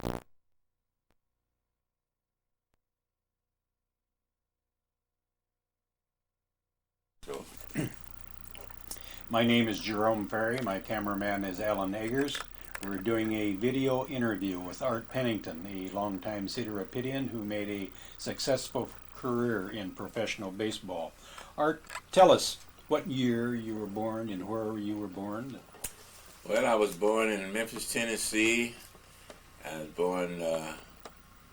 So, My name is Jerome Ferry. My cameraman is Alan Eggers. We're doing a video interview with Art Pennington, a longtime Cedar Rapidian who made a successful career in professional baseball. Art, tell us what year you were born and where you were born. well, I was born in Memphis, Tennessee. I was born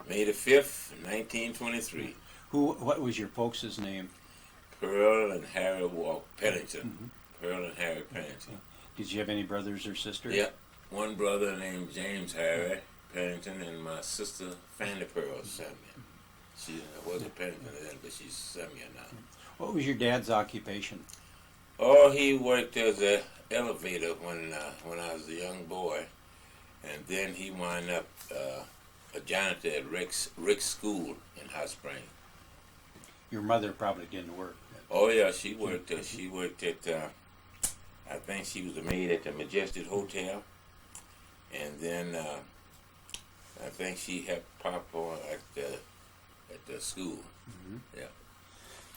May the 5th, 1923. What was your folks' name? Pearl and Harry Pennington. Pearl and Harry Pennington. Did you have any brothers or sisters? Yep. One brother named James Harry Pennington, and my sister Fanny Pearl Samuel. She wasn't Pennington then, but she's Samuel now. What was your dad's occupation? Oh, he worked as an elevator when I was a young boy, and then he wound up a janitor at Rick's School in Hot Springs. Your mother probably didn't work. Oh yeah, she worked. She worked at. I think she was a maid at the Majestic Hotel, and then I think she helped Pop on at the school. Mm-hmm. Yeah.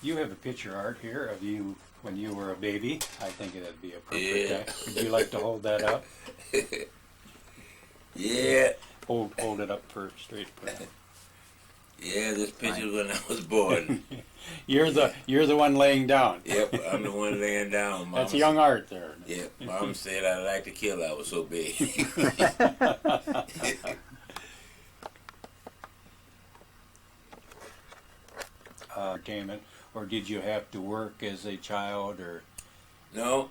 You have a picture, Art, here of you when you were a baby. I think that'd be appropriate. Would you like to hold that up? Yeah. Hold it up for straight. Yeah, this picture when I was born. You're the one laying down. Yep, I'm the one laying down. Mama, That's young Art there. Yep, Mom said I'd like to kill. I was so big. Entertainment, or did you have to work as a child, or? No,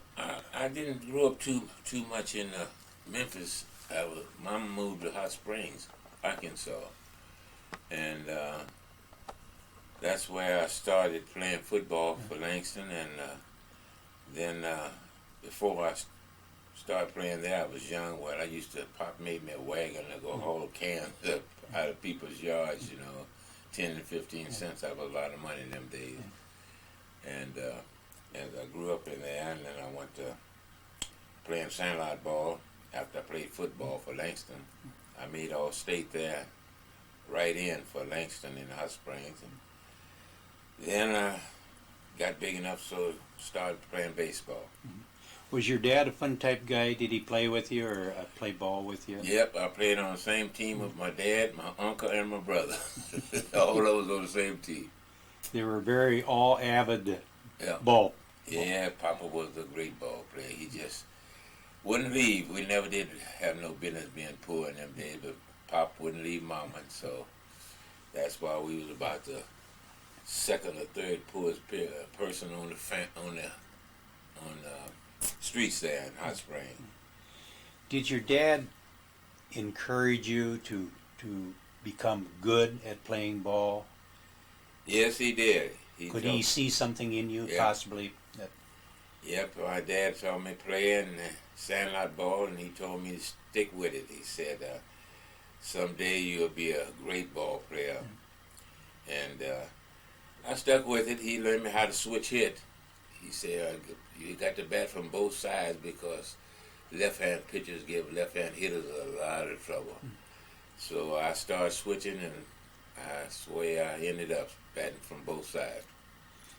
I didn't grow up too much in Memphis. Mom moved to Hot Springs, Arkansas, and that's where I started playing football for Langston. And then before I started playing there, I was young. Well, I used to Pop made me a wagon to go haul cans up out of people's yards. 10 and 15 cents. That was a lot of money in them days. And as I grew up in there, and then I went to playing sandlot ball after I played football for Langston. I made all state there, right in for Langston in Hot Springs. And then I got big enough, so started playing baseball. Was your dad a fun type guy? Did he play with you or play ball with you? Yep, I played on the same team with my dad, my uncle, and my brother. All those on the same team. They were very all avid Yeah. ball. Yeah, Papa was a great ball player. He just wouldn't leave. We never did have no business being poor in them days, but Pop wouldn't leave Mama, and so that's why we was about the second or third poorest person on the streets there in Hot Springs. Did your dad encourage you to become good at playing ball? Yes, he did. Could he see something in you, Yeah. possibly? Yep, my dad saw me playing sandlot ball, and he told me to stick with it. He said, someday you'll be a great ball player. And I stuck with it. He learned me how to switch hit. He said, you got to bat from both sides because left-hand pitchers give left-hand hitters a lot of trouble. So I started switching, and that's the way I ended up batting from both sides.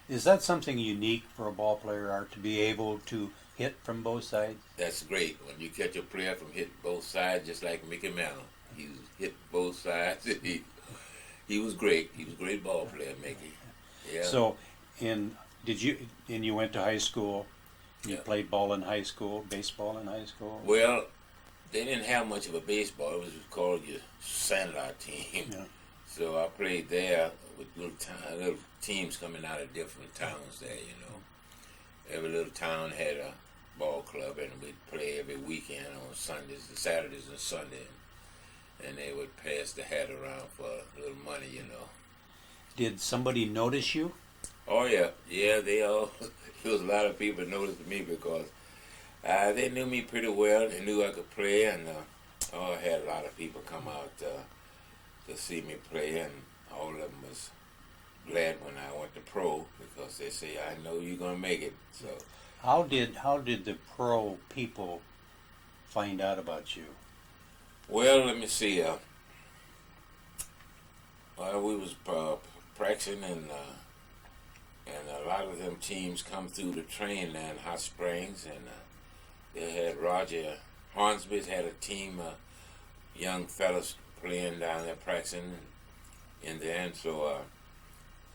Is that something unique for a ball player, Art, to be able to hit from both sides? That's great. When you catch a player from hitting both sides, just like Mickey Mantle. He hit both sides. He was great. He was a great ball player, Mickey. Yeah. So, you went to high school. You Yeah. played ball in high school, baseball in high school. Well, they didn't have much of a baseball. It was called your sandlot team. Yeah. So I played there with little teams coming out of different towns there, Every little town had a ball club, and we'd play every weekend on Sundays, Saturdays and Sundays. And they would pass the hat around for a little money, Did somebody notice you? Oh, yeah. Yeah, there was a lot of people noticed me because they knew me pretty well. They knew I could play, and I had a lot of people come out to see me play, and all of them was glad when I went to pro because they say, I know you're going to make it. So How did the pro people find out about you? Well, let me see. Well, we was practicing, and a lot of them teams come through the train there in Hot Springs, and they had Roger Hornsby had a team of young fellas playing down there practicing in there, and so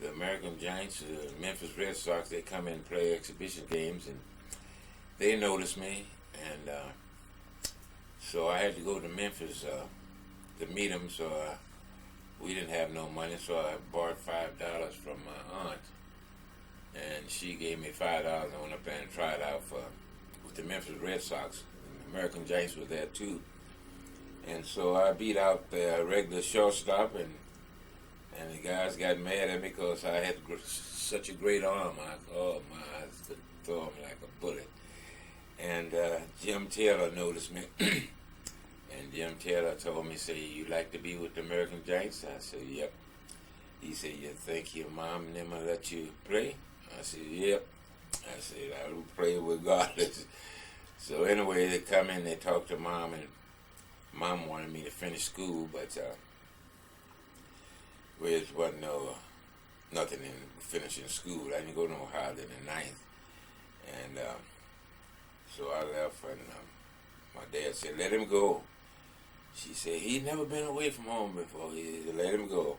the American Giants, the Memphis Red Sox, they come in and play exhibition games, and they noticed me, and so I had to go to Memphis to meet them. So we didn't have no money, so I borrowed $5 from my aunt, and she gave me $5. I went up there and tried out with the Memphis Red Sox. The American Giants was there too, and so I beat out the regular shortstop, and the guys got mad at me because I had such a great arm. I could throw him like a bullet. And Jim Taylor noticed me, and Jim Taylor told me, say, you like to be with the American Giants? I said, yep. He said, you think your mom and them will let you play? I said, yep. I said, I will play regardless. So anyway, they come in, they talk to Mom, and Mom wanted me to finish school, but there wasn't nothing in finishing school. I didn't go no higher than the ninth. And so I left, and my dad said, let him go. She said, he'd never been away from home before. He said, let him go.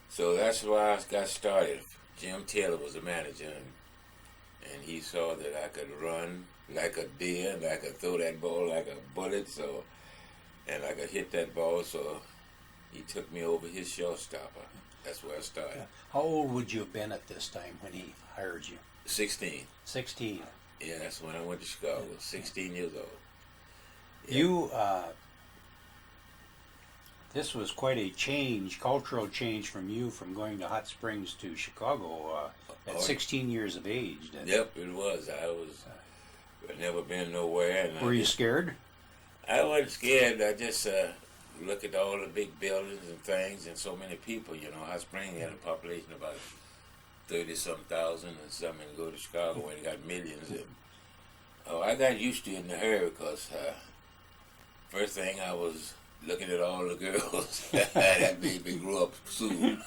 So that's why I got started. Jim Taylor was the manager, and he saw that I could run like a deer, and I could throw that ball like a bullet, and I could hit that ball, so he took me over his showstopper. That's where I started. Yeah. How old would you have been at this time when he hired you? 16. 16. Yeah, that's when I went to Chicago. 16 years old. Yeah. You, this was quite a change, cultural change from going to Hot Springs to Chicago at 16 years of age. Yep, it was. I'd never been nowhere. And were you scared? I wasn't scared. I just look at all the big buildings and things and so many people. You know, Hot Springs had a population of about 30-some thousand and something, and go to Chicago and it got millions. And I got used to it in a hurry because first thing I was looking at all the girls. That baby grew up soon.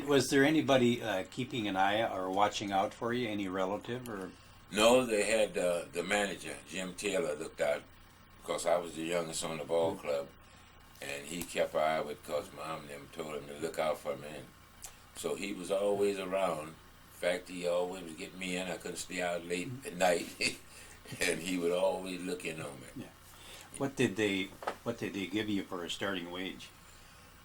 Was there anybody keeping an eye or watching out for you? Any relative or? No, they had the manager, Jim Taylor, looked out because I was the youngest on the ball club, and he kept an eye with because Mom and them told him to look out for me. And so he was always around. In fact, he always would get me in. I couldn't stay out late at night, and he would always look in on me. Yeah. What did they give you for a starting wage?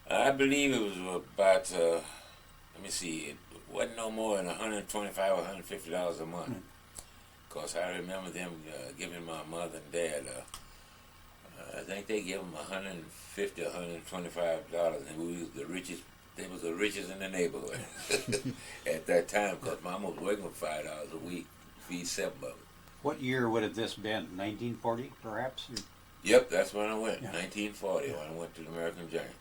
I believe it was about let me see, it wasn't no more than $125 or $150 a month. Because I remember them giving my mother and dad, I think they gave them $150, $125, and we was the richest. They was the richest in the neighborhood at that time. Because Mama was working for $5 a week, feed 7 of them. What year would have this been? 1940, perhaps? Yep, that's when I went. Yeah. 1940, when I went to the American Giant.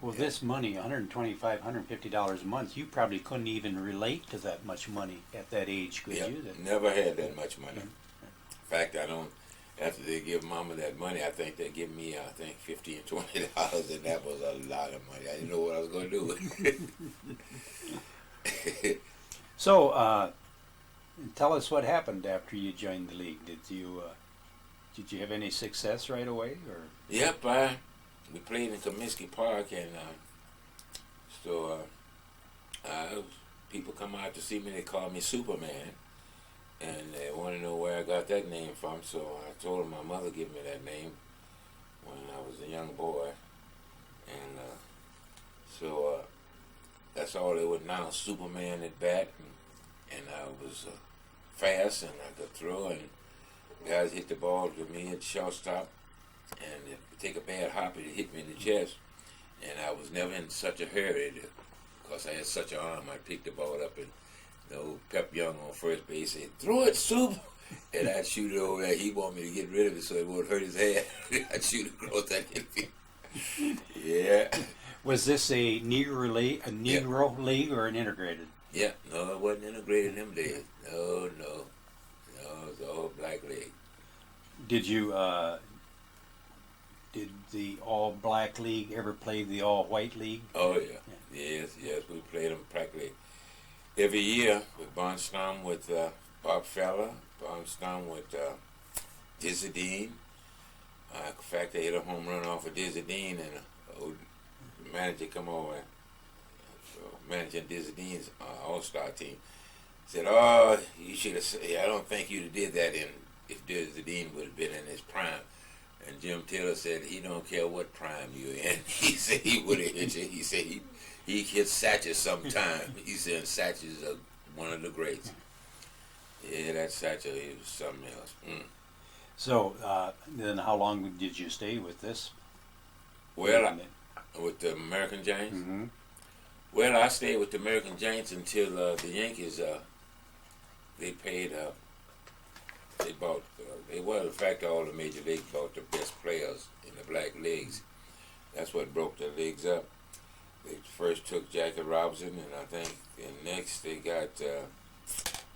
Well, this money, $125, $150 a month, you probably couldn't even relate to that much money at that age, could you? Never had that much money. In fact, I don't. After they give Mama that money, I think they give me, $50 and $20, and that was a lot of money. I didn't know what I was going to do with it. So, tell us what happened after you joined the league. Did you have any success right away, or? Yep, we played in Comiskey Park, and so people come out to see me. They call me Superman, and they want to know where I got that name from. So I told them my mother gave me that name when I was a young boy, and so that's all they would now. Superman at bat, and I was fast, and I could throw, and guys hit the ball to me at shortstop, and if you take a bad hop, it hit me in the chest, and I was never in such a hurry because I had such an arm. I picked the ball up, and Pep Young on first base said, "Throw it, Soup," and I'd shoot it over there. He wanted me to get rid of it so it wouldn't hurt his head. I'd shoot it across that infield. Yeah. Was this a Negro league or an integrated? Yeah, no, it wasn't integrated in them days. No, it was all black league. Did did the All-Black League ever play the All-White League? Oh, yeah. Yes. We played them practically every year with Bonstam, with Bob Feller, Bonstam with Dizzy Dean. In fact, they hit a home run off of Dizzy Dean, and the manager come over, managing Dizzy Dean's All-Star team, said, "Oh, you should have said, I don't think you'd have did that if Dizzy Dean would have been in his prime." And Jim Taylor said, "He don't care what prime you're in." He said he would have hit you. He said he hit Satcher sometime. He said Satcher's one of the greats. Yeah, that Satcher, he was something else. So then how long did you stay with this? Well, with the American Giants? Mm-hmm. Well, I stayed with the American Giants until the Yankees, they paid, they bought, in fact, all the major leagues bought the best players in the black leagues. That's what broke the leagues up. They first took Jackie Robinson, and I think, and next they got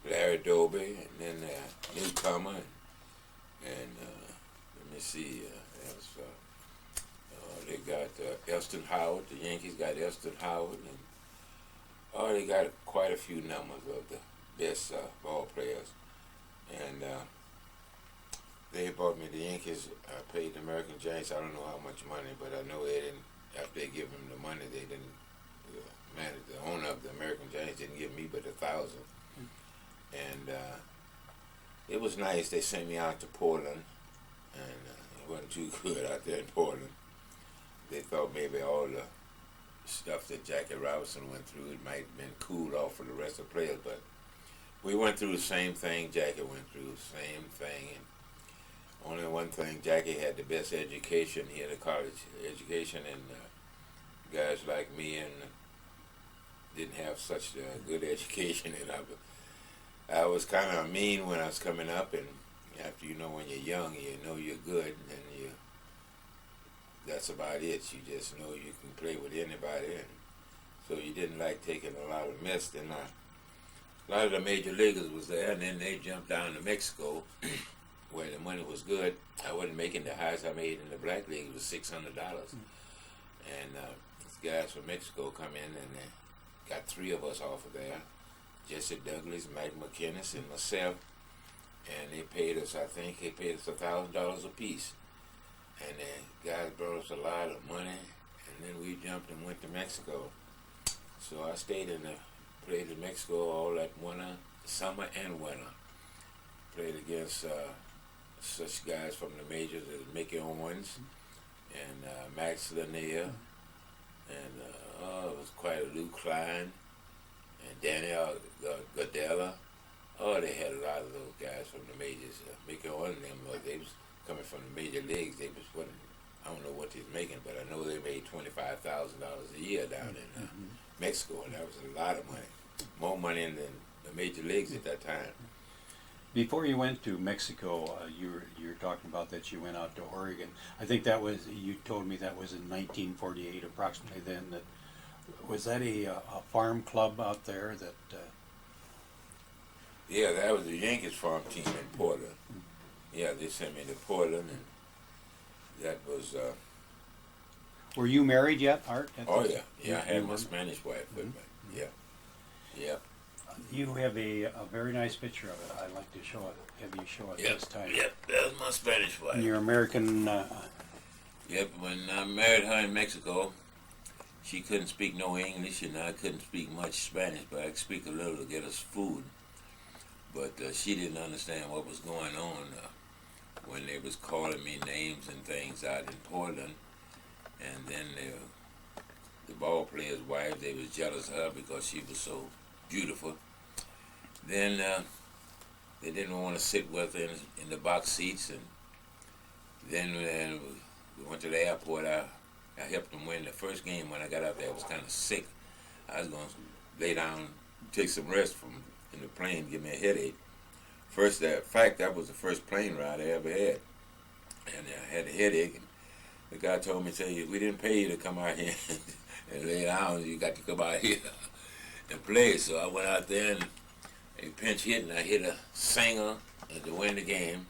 Larry Doby, and then newcomer, and let me see, they got Elston Howard. The Yankees got Elston Howard, and they got quite a few numbers of the best ball players. And they bought me. The Yankees paid the American Giants, I don't know how much money, but I know they didn't. After they give them the money, they didn't. The owner of the American Giants didn't give me but $1,000. And it was nice. They sent me out to Portland, and it wasn't too good out there in Portland. They thought maybe all the stuff that Jackie Robinson went through, it might have been cooled off for the rest of the players, but we went through the same thing Jackie went through, same thing. And only one thing, Jackie had the best education. He had a college education, and guys like me and didn't have such a good education. And I was kind of mean when I was coming up, and after when you're young, you know you're good, and that's about it. You just know you can play with anybody, and so you didn't like taking a lot of mess. Then a lot of the major leaguers was there, and then they jumped down to Mexico, where the money was good. I wasn't making the highest I made in the black league. It was $600, and these guys from Mexico come in, and they got 3 of us off of there: Jesse Douglas, Mike McInnes, and myself. And they paid us, I think they paid us $1,000 a piece. And the guys brought us a lot of money, and then we jumped and went to Mexico. So I stayed played in Mexico all that winter, summer and winter. Played against such guys from the majors as Mickey Owens and Max Lanier, and it was quite a Lou Klein and Daniel Godella. They had a lot of those guys from the majors. Mickey Owens and them, they was coming from the major leagues. They wasn't, I don't know what they was making, but I know they made $25,000 a year down in Mexico, and that was a lot of money. More money than the major leagues at that time. Before you went to Mexico, you were talking about that you went out to Oregon. I think that was, you told me that was in 1948 approximately then. Was that a farm club out there that... Yeah, that was the Yankees farm team in Portland. Yeah, they sent me to Portland, and that was... Were you married yet, Art? Yeah, I had my Spanish wife with me. Yeah. You have a very nice picture of it. I'd like to show it. Have you show it this time? Yep, that was my Spanish wife. And your American... Yep, when I married her in Mexico, she couldn't speak no English, and I couldn't speak much Spanish, but I could speak a little to get us food. But she didn't understand what was going on when they was calling me names and things out in Portland. And then the ball players' wives, they was jealous of her because she was so beautiful. Then they didn't want to sit with her in the box seats. And then we went to the airport. I helped them win the first game. When I got out there, I was kind of sick. I was going to lay down, take some rest in the plane, give me a headache. In fact, that was the first plane ride I ever had. And I had a headache. And the guy told me, we didn't pay you to come out here and lay down. You got to come out here and play. So I went out there and pinch hit, and I hit a singer to win the game.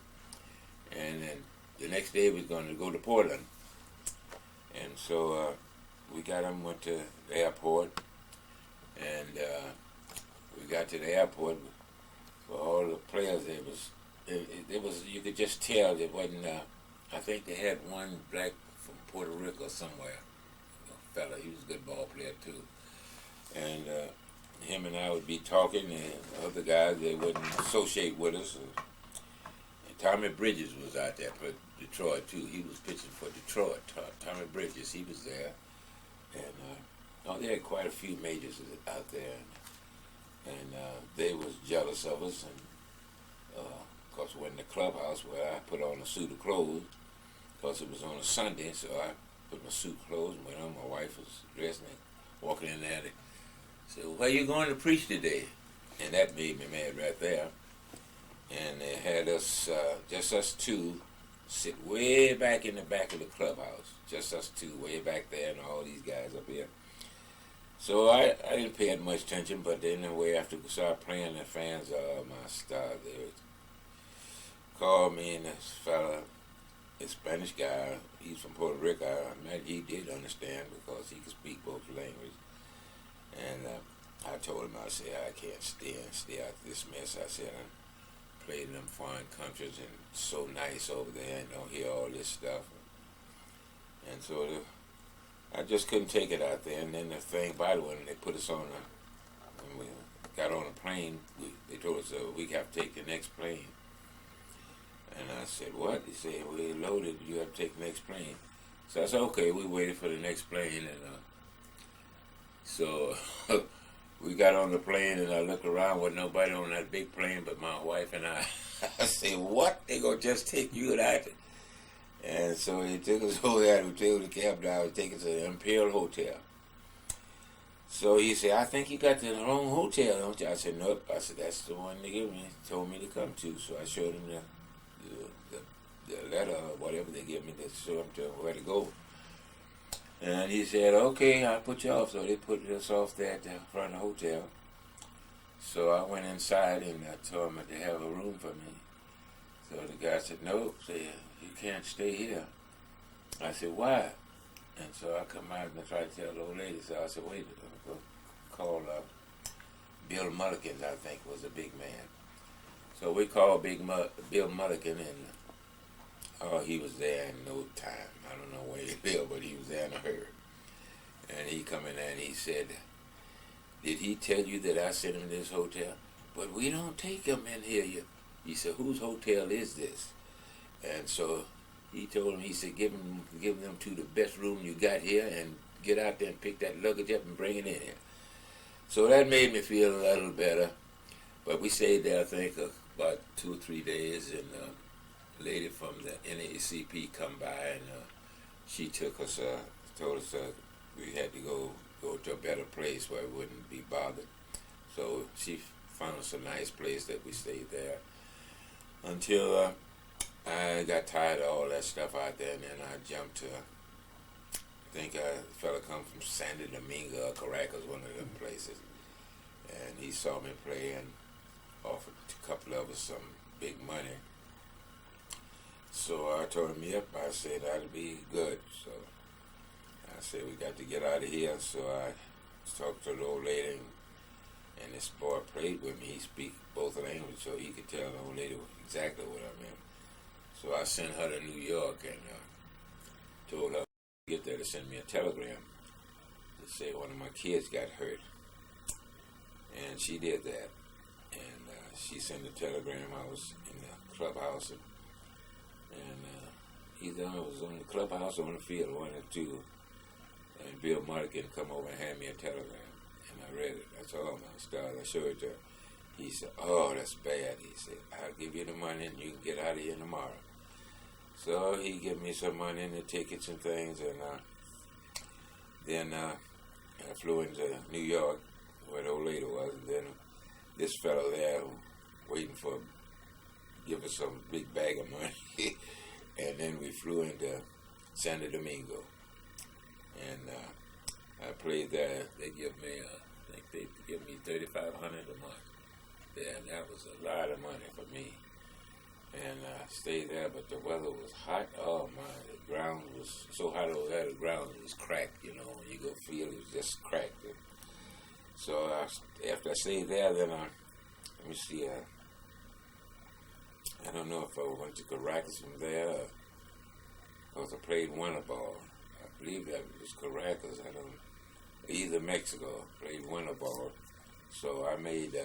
And then the next day we was going to go to Portland. And so we got him, went to the airport, and we got to the airport. For all the players, it was you could just tell it wasn't. I think they had one black from Puerto Rico somewhere, a fella. He was a good ball player too, and him and I would be talking, and other guys they wouldn't associate with us. And Tommy Bridges was out there for Detroit too. He was pitching for Detroit. Tommy Bridges, he was there, and they had quite a few majors out there, and they was jealous of us. And of course, we went in the clubhouse where I put on a suit of clothes, because it was on a Sunday, so I put my suit of clothes and went on. My wife was dressed and walking in there. Said, "Where you going to preach today?" And that made me mad right there. And they had us, just us two, sit way back in the back of the clubhouse. Just us two, way back there, and all these guys up here. So I didn't pay it much attention, but then the way after we started playing, the fans, my star, they would call me, and this fella, this Spanish guy, he's from Puerto Rico. I imagine he did understand because he could speak both languages. And I told him, I said, I can't stay out this mess. I said, I played in them foreign countries and it's so nice over there and don't hear all this stuff. And so I just couldn't take it out there. And then the thing about it, when they put us on when we got on a plane, they told us we have to take the next plane. And I said, what? They said, we're loaded, you have to take the next plane. So I said, okay, we waited for the next plane. And so we got on the plane, and I looked around with nobody on that big plane but my wife and I. I said, what? They gonna just take you and I? And so he took us over there to the cab driver, take us to the Imperial Hotel. So he said, I think you got the wrong hotel, don't you? I said, nope. I said, that's the one they gave me, told me to come to. So I showed him the letter or whatever they gave me to show him to where to go. And he said, okay, I'll put you off. So they put us off there at the front of the hotel. So I went inside and I told him to have a room for me. So the guy said, no, you can't stay here. I said, why? And so I come out and I tried to tell the old lady. So I said, wait, I'm going to call Bill Mulligan, I think, was a big man. So we called Bill Mulligan, and he was there in no time. I don't know where he lived, but he was there in a hurry. And he come in there and he said, did he tell you that I sent him to this hotel? But we don't take him in here. He said, whose hotel is this? And so he told him, he said, give them to the best room you got here and get out there and pick that luggage up and bring it in here. So that made me feel a little better. But we stayed there, I think, about 2 or 3 days, and a lady from the NAACP come by, and she took us, told us we had to go to a better place where we wouldn't be bothered. So she found us a nice place that we stayed there until I got tired of all that stuff out there, and then I jumped to, I think a fella come from Santo Domingo or Caracas, one of them places, and he saw me play and offered a couple of us some big money. So I told him, yep. I said, that'd be good. So I said, we got to get out of here. So I talked to the old lady, and this boy played with me. He speak both languages, so he could tell the old lady exactly what I meant. So I sent her to New York and told her to get there to send me a telegram to say one of my kids got hurt. And she did that. And she sent a telegram. I was in the clubhouse, and either I was on the clubhouse or on the field, one or two. And Bill Mulligan come over and hand me a telegram, and I read it. That's all my stars. I showed it to her. He said, oh, that's bad. He said, I'll give you the money and you can get out of here tomorrow. So he gave me some money and the tickets and things, and then I flew into New York where the old lady was, and then this fellow there waiting for, give us some big bag of money. And then we flew into Santo Domingo. And I played there. They give me, I think they give me $3,500 a month. Yeah, and that was a lot of money for me. and stayed there. But the weather was hot. Oh my, the ground was so hot over there. The ground was cracked. You know, when you go feel it was just cracked. So after I stayed there, then let me see. I don't know if I went to Caracas from there, because I played winter ball. I believe that was Caracas. I don't. Either Mexico. Played winter ball. So I made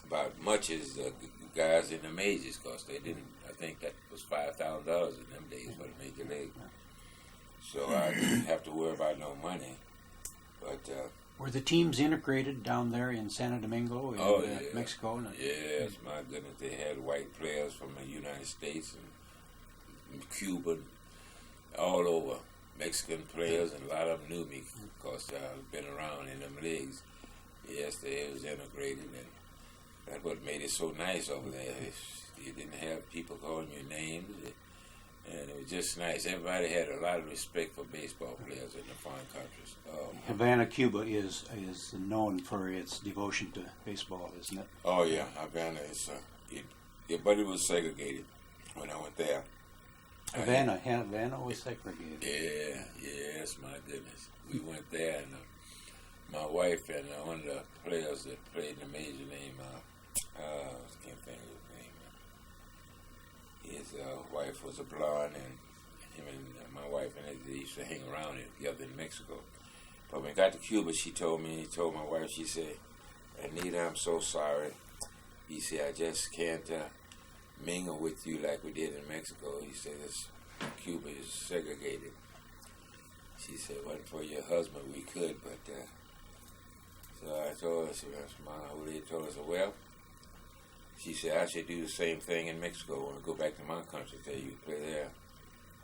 about much as the guys in the majors, because they didn't. I think that was $5,000 in them days for the major league. So I didn't have to worry about no money. But were the teams integrated down there in Santo Domingo in Mexico? Yes, my goodness, they had white players from the United States and Cuba, all over. Mexican players, and a lot of them knew me because I've been around in them leagues. Yes, they was integrated, and that's what made it so nice over there. You didn't have people calling your names, and it was just nice. Everybody had a lot of respect for baseball players in the foreign countries. Havana, Cuba is known for its devotion to baseball, isn't it? Oh yeah, Havana is. But it was segregated when I went there. Havana was segregated. Yeah, yes, my goodness. We went there, and my wife and one of the players that played in the major name, I can't think of his name. His wife was a blonde, and him and my wife and they used to hang around together in Mexico. But when we got to Cuba, he told my wife, she said, "Anita, I'm so sorry." He said, "I just can't mingle with you like we did in Mexico." He said, "Cuba is segregated." She said, "Wasn't for your husband, we could, but..." So I told her, my old lady told us, well, she said, "I should do the same thing in Mexico when I go back to my country, tell you to play there."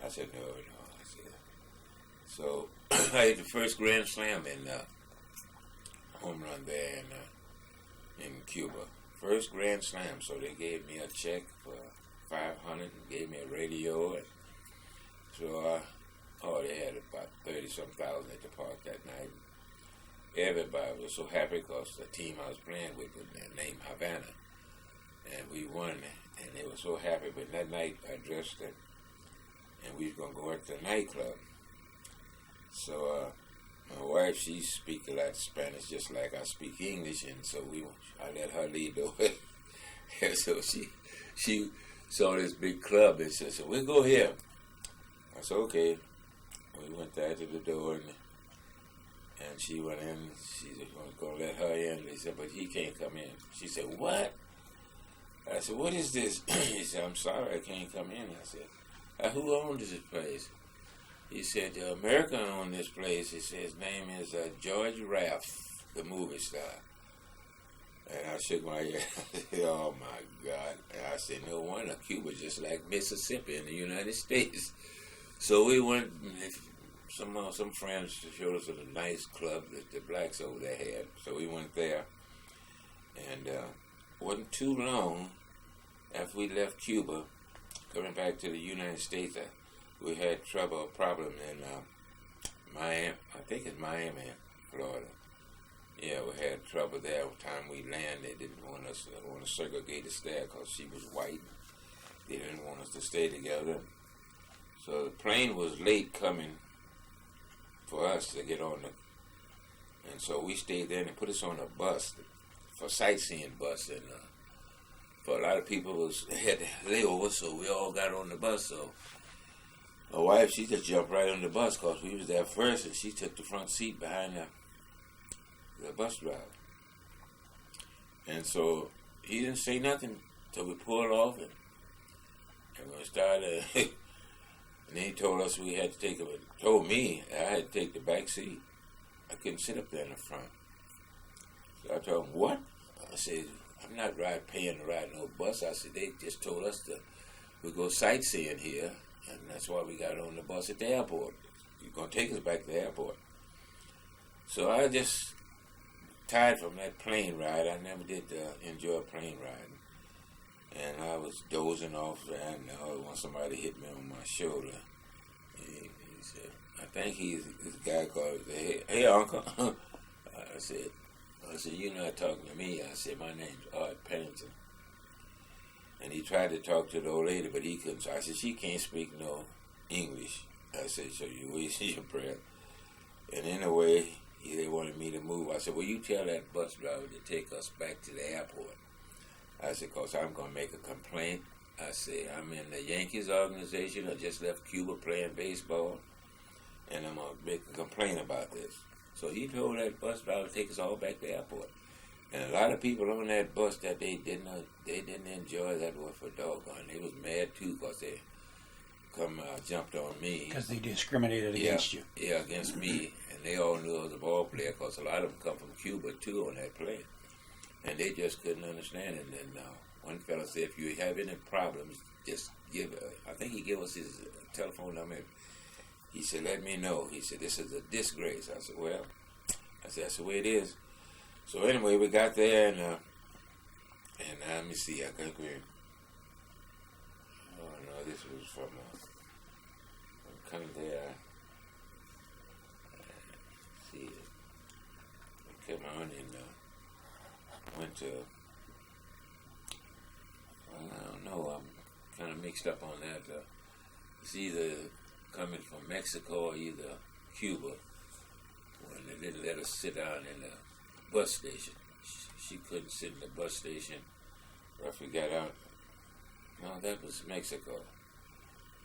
I said, no. I said, so I hit the first Grand Slam in home run there in Cuba. First Grand Slam, so they gave me a check for $500 and gave me a radio. And so, they had about 30-some thousand at the park that night. Everybody was so happy because the team I was playing with was named Havana. And we won, and they were so happy. But that night, I dressed it, and we was going to go at the nightclub. So, my wife, she speaks a lot of Spanish just like I speak English, and so I let her lead the way. And so she saw this big club and said, "So we'll go here." I said, "Okay." We went there to the door, and she went in. She was going to let her in. They said, "But he can't come in." She said, "What?" I said, "What is this?" He said, "I'm sorry, I can't come in." I said, "Who owns this place?" He said, "America owned this place." He said, "His name is George Raff, the movie star." And I shook my head. Oh, my God. And I said, no wonder. Cuba just like Mississippi in the United States. So we went, some friends showed us a nice club that the blacks over there had. So we went there. And wasn't too long after we left Cuba, coming back to the United States, we had a problem in Miami. I think it's Miami, Florida. Yeah, we had trouble there. By the time we landed, they didn't want to segregate us there because she was white. They didn't want us to stay together. So the plane was late coming for us to get on and so we stayed there and they put us on a bus, for sightseeing bus, and for a lot of people had layover, so we all got on the bus. So my wife, she just jumped right on the bus because we was there first, and she took the front seat behind the bus driver. And so he didn't say nothing till we pulled off, and when we started, and then he told us we had to told me I had to take the back seat. I couldn't sit up there in the front. So I told him, "What?" I said, "I'm not paying to ride no bus." I said, "They just told us we go sightseeing here, and that's why we got on the bus at the airport. You're going to take us back to the airport." So I just, tired from that plane ride. I never did enjoy plane riding. And I was dozing off there, and when somebody hit me on my shoulder, he said, I think he's this guy called, hey Uncle. I said, "You're not talking to me." I said, "My name's Art Pennington." And he tried to talk to the old lady, but he couldn't. So I said, she can't speak no English. I said, so you wasting your breath. And anyway, they wanted me to move. I said, well, you tell that bus driver to take us back to the airport. I said, because I'm going to make a complaint. I said, I'm in the Yankees organization. I just left Cuba playing baseball, and I'm going to make a complaint about this. So he told that bus driver to take us all back to the airport. And a lot of people on that bus that they didn't enjoy that was for doggone. They was mad too because they jumped on me. Because they discriminated against you. Yeah, against me. And they all knew I was a ball player because a lot of them come from Cuba too on that plane. And they just couldn't understand it. And then one fellow said, if you have any problems, just give, I think he gave us his telephone number. He said, let me know. He said, this is a disgrace. I said, well, that's the way it is. So anyway, we got there, and let me see, I think this was from coming there. See, we came on and went to, I don't know, I'm kind of mixed up on that. It's either coming from Mexico or either Cuba, when they didn't let us sit down in the bus station. She couldn't sit in the bus station after we got out. No, that was Mexico.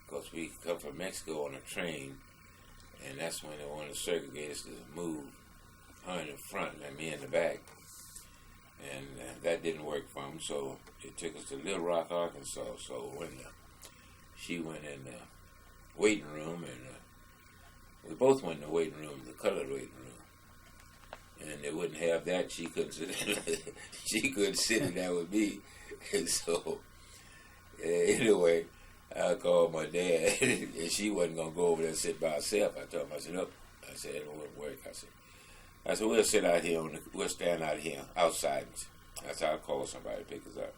Because we come from Mexico on a train, and that's when they wanted to segregate us to move her in the front and me in the back. And that didn't work for them, so it took us to Little Rock, Arkansas. So when she went in the waiting room, and we both went in the waiting room, the colored waiting room. And they wouldn't have that. She couldn't sit in there with me. And so, anyway, I called my dad, and she wasn't going to go over there and sit by herself. I told him, I said, look, I said, it won't work. I said, we'll sit out here, we'll stand out here, outside. That's how I called somebody to pick us up.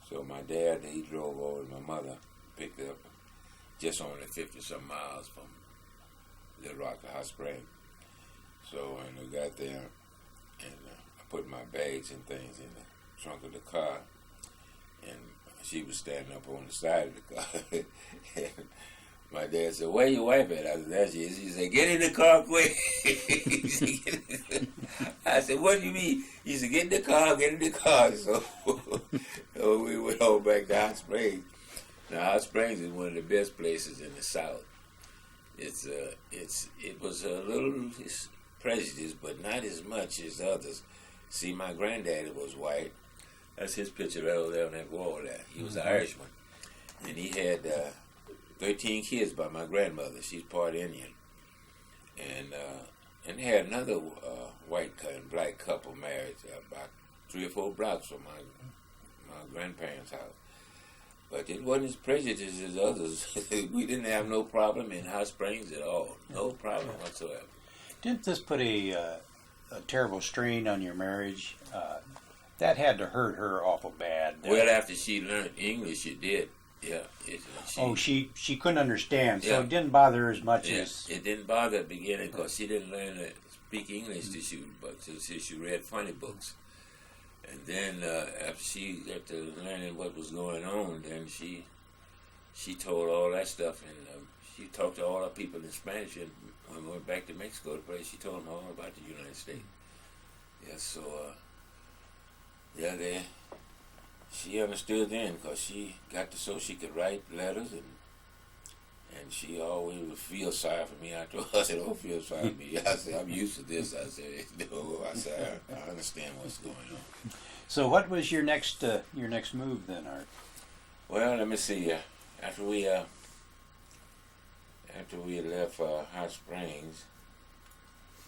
So my dad, he drove over to my mother, picked her up, just only 50-some miles from Little Rock to Hot Springs. So when we got there, and I put my bags and things in the trunk of the car, and she was standing up on the side of the car. And my dad said, where your wife at? I said, there she is. He said, get in the car quick. I said, what do you mean? He said, get in the car, get in the car. So we went over back to Hot Springs. Now, Hot Springs is one of the best places in the South. It was a little prejudice, but not as much as others. See, my granddaddy was white. That's his picture right over there on that wall there. He was an Irishman. And he had 13 kids by my grandmother. She's part Indian. And they had another white and black couple married about 3 or 4 blocks from my grandparents' house. But it wasn't as prejudiced as others. We didn't have no problem in Hot Springs at all. No problem whatsoever. Didn't this put a terrible strain on your marriage? That had to hurt her awful bad. Well, after she learned English, it did. Yeah. She couldn't understand, so yeah. It didn't bother her as much as... It didn't bother at the beginning because she didn't learn to speak English till she read funny books. And then after she got to learning what was going on, then she told all that stuff, and she talked to all our people in Spanish. And when we went back to Mexico to play, she told them all about the United States. Yeah, so she understood then because she got to so she could write letters, and she always would feel sorry for me. I told her, I said, don't feel sorry for me. I said, I'm used to this. I said, no. I said, I understand what's going on. So what was your next move then, Art? Well, let me see. After we left Hot Springs,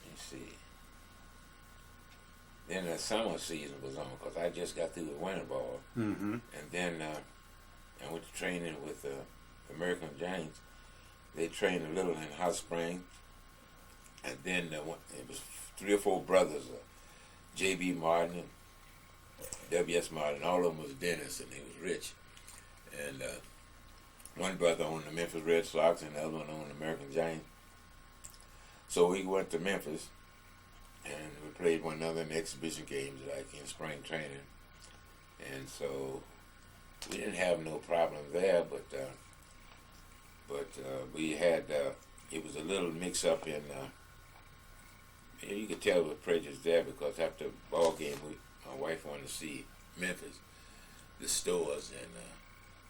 let me see. Then the summer season was on because I just got through the winter ball. Mm-hmm. And then I went to training with the American Giants. They trained a little in Hot Springs. And then it was 3 or 4 brothers, J.B. Martin and W.S. Martin. All of them was dentists and they was rich. And one brother owned the Memphis Red Sox and the other one owned the American Giants. So we went to Memphis. And we played one another in exhibition games like in spring training. And so we didn't have no problem there, but we had it was a little mix up in. You could tell there was prejudice there because after the ball game, my wife wanted to see Memphis, the stores, and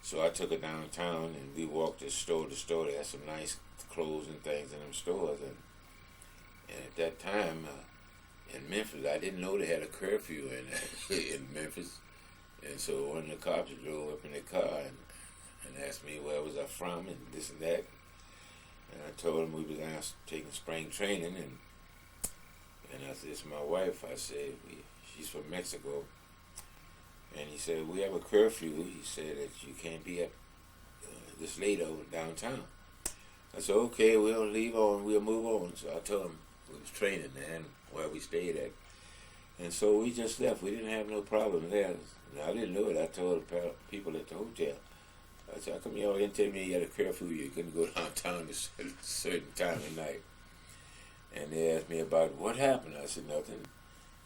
so I took her downtown and we walked to store to store. They had some nice clothes and things in them stores, and at that time in Memphis, I didn't know they had a curfew in Memphis, and so one of the cops drove up in their car and asked me where was I from and this and that, and I told him we was down taking spring training, and I said, it's my wife. I said, she's from Mexico. And he said, we have a curfew. He said that you can't be up this late over downtown. I said, okay, we'll leave on, we'll move on. So I told him we was training there and where we stayed at. And so we just left. We didn't have no problem there. I didn't know it. I told the people at the hotel. I said, how come y'all didn't tell me you had a curfew? You couldn't go downtown at a certain time of night. And they asked me about what happened. I said, nothing.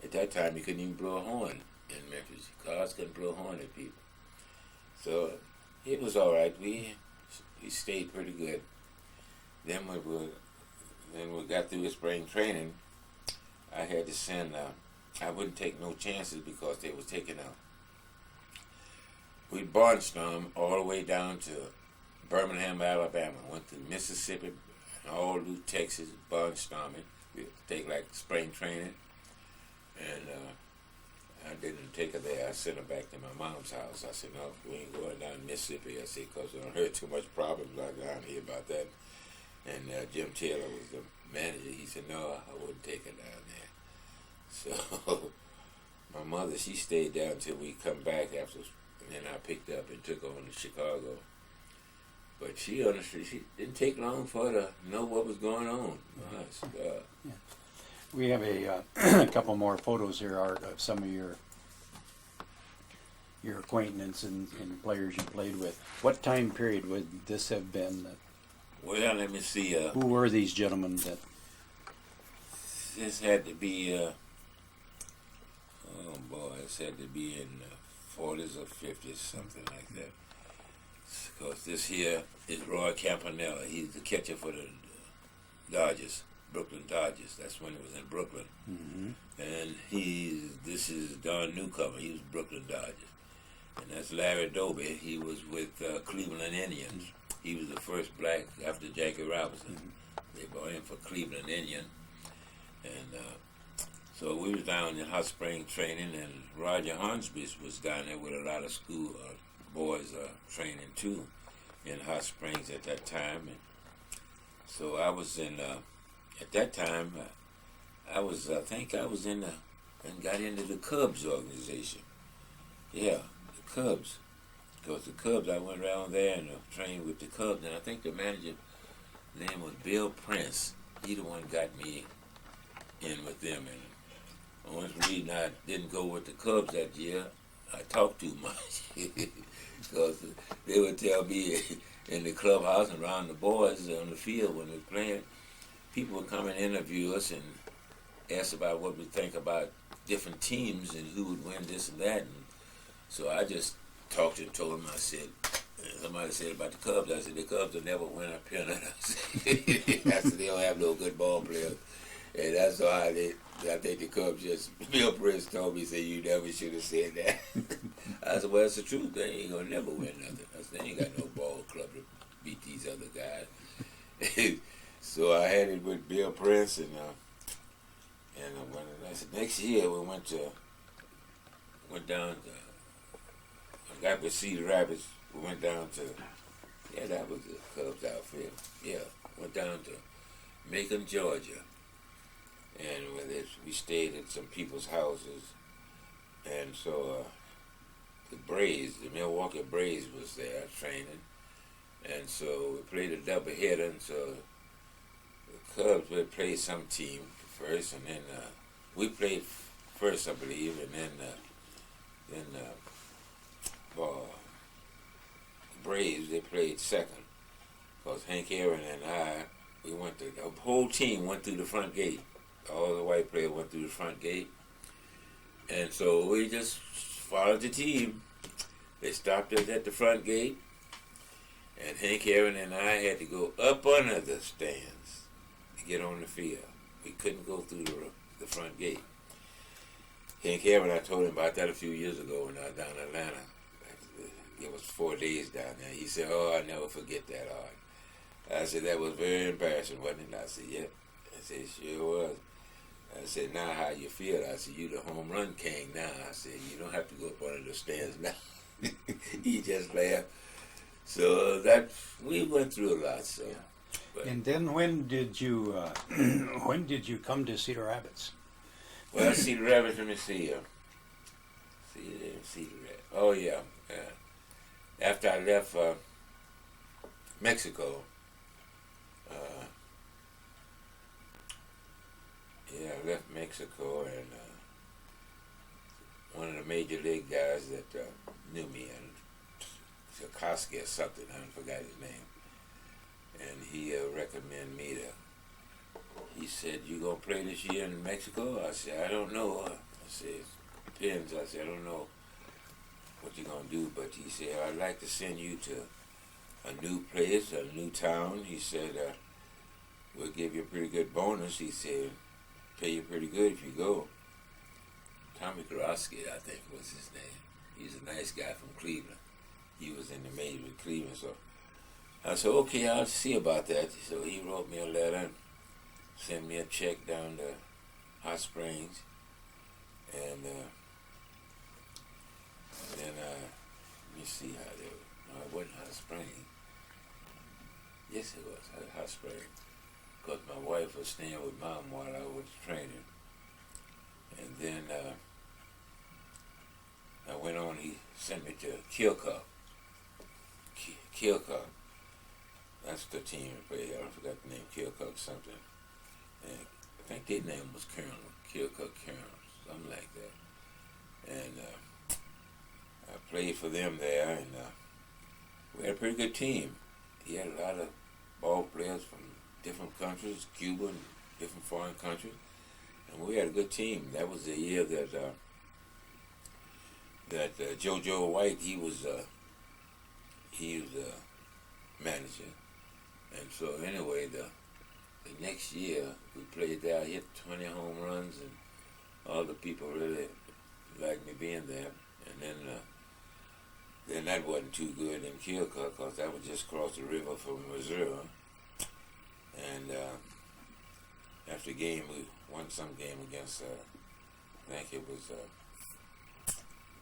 At that time, you couldn't even blow a horn in Memphis. Cars couldn't blow a horn at people. So it was all right. We stayed pretty good. Then when we got through the spring training, I had to send, I wouldn't take no chances because they was taking we barnstormed all the way down to Birmingham, Alabama. Went to Mississippi, all through Texas, barnstorming. We take like spring training, and I didn't take her there. I sent her back to my mom's house. I said, no, we ain't going down to Mississippi. I said, because I heard too much problems like down here about that. And Jim Taylor was the manager. He said, no, I wouldn't take her down there. So my mother, she stayed down until we come back after, and then I picked up and took her on to Chicago. But she honestly, she didn't take long for her to know what was going on. Yeah. We have a couple more photos here, Art, of some of your acquaintance and players you played with. What time period would this have been? Well, let me see. Who were these gentlemen? This had to be, oh boy, this had to be in the 40s or 50s, something like that. Because this here is Roy Campanella. He's the catcher for the Dodgers, Brooklyn Dodgers. That's when it was in Brooklyn. Mm-hmm. And this is Don Newcomer. He was Brooklyn Dodgers. And that's Larry Doby. He was with Cleveland Indians. He was the first black after Jackie Robinson. They brought him for Cleveland Indian. And so we was down in hot spring training, and Roger Hornsby was down there with a lot of school boys training too in Hot Springs at that time. And so I was in, at that time, I think I was in and got into the Cubs organization. Yeah, the Cubs. Because the Cubs, I went around there and trained with the Cubs, and I think the manager name was Bill Prince. He the one got me in with them. And the only reason I didn't go with the Cubs that year, I talked too much. Because they would tell me in the clubhouse and around the boys on the field when we were playing, people would come and interview us and ask about what we think about different teams and who would win this and that. And so I just talked and told them, I said, somebody said about the Cubs, I said, the Cubs will never win a pennant. I said, they don't have no good ball players. And that's why I think the Cubs just, Bill Prince told me, said, you never should have said that. I said, well, it's the truth. They ain't going to never win nothing. I said, they ain't got no ball club to beat these other guys. So I had it with Bill Prince, and when I said, next year we went down to, I got with Cedar Rapids, we went down to, yeah, that was the Cubs outfit. Yeah, went down to Macon, Georgia. And we stayed at some people's houses. And so the Braves, the Milwaukee Braves was there training. And so we played a doubleheader. And so the Cubs would play some team first. And then we played first, I believe. And then for the Braves, they played second. Because Hank Aaron and I, the whole team went through the front gate. All the white players went through the front gate. And so we just followed the team. They stopped us at the front gate, and Hank Aaron and I had to go up under the stands to get on the field. We couldn't go through the front gate. Hank Aaron, I told him about that a few years ago when I was down in Atlanta. It was 4 days down there. He said, "Oh, I'll never forget that, Art." I said, "That was very embarrassing, wasn't it?" I said, "Yep." I said, "Sure was." I said, "Now how you feel?" I said, "You the home run king now." I said, "You don't have to go up under the stands now." He just laughed. So that we went through a lot. So, but, And then when did you come to Cedar Rapids? well, Cedar Rapids. Let me see here. Cedar Rapids. Oh yeah. After I left Mexico, I left Mexico, and one of the major league guys that knew me, and Sikorsky or something, I forgot his name, and he recommended me to. He said, "You gonna play this year in Mexico?" I said, "I don't know." I said, "Depends." I said, "I don't know what you're gonna do," but he said, "I'd like to send you to a new place, a new town." He said, "We'll give you a pretty good bonus." He said, "Pay you pretty good if you go." Tommy Karofsky, I think was his name. He's a nice guy from Cleveland. He was in the major league Cleveland, so I said, "Okay, I'll see about that." So he wrote me a letter and sent me a check down to Hot Springs, and then let me see how they were. No, it wasn't Hot Springs. Yes, it was Hot Springs, because my wife was staying with Mom while I was training, and then I went on. He sent me to Keokuk. Keokuk. That's the team that played. I forgot the name. Keokuk something. And I think their name was Colonel. Keokuk Colonel, something like that. And I played for them there, and we had a pretty good team. He had a lot of ball players from different countries, Cuba and different foreign countries, and we had a good team. That was the year that JoJo White, he was manager, and so anyway, the next year we played there. I hit 20 home runs, and all the people really liked me being there. And then that wasn't too good in Keokuk, because that was just across the river from Missouri. And after the game, we won some game against, I think it was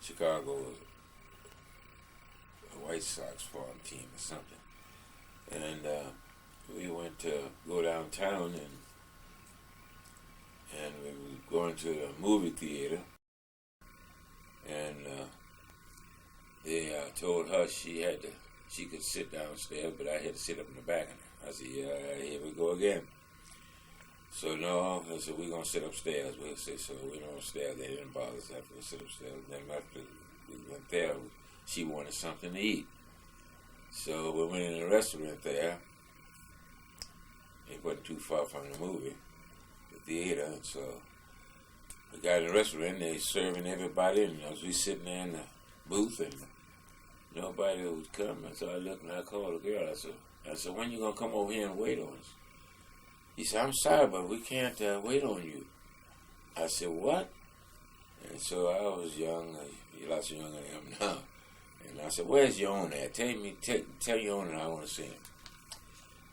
Chicago, a White Sox farm team or something. And we went to go downtown, and we were going to the movie theater, and they told her she could sit downstairs, but I had to sit up in the back. I said, "Yeah, here we go again." So no, I said, "We're gonna sit upstairs." We said, so we went upstairs. They didn't bother us after we sit upstairs. Then after we went there, she wanted something to eat. So we went in a restaurant there. It wasn't too far from the movie, the theater. And so we got in the restaurant. They serving everybody, and as we sitting there in the booth, and nobody was coming. So I looked and I called the girl. I said, "When you gonna come over here and wait on us?" He said, "I'm sorry, but we can't wait on you." I said, "What?" And so I was young, lots younger than I am now. And I said, "Where's your owner at? Tell your owner I want to see him."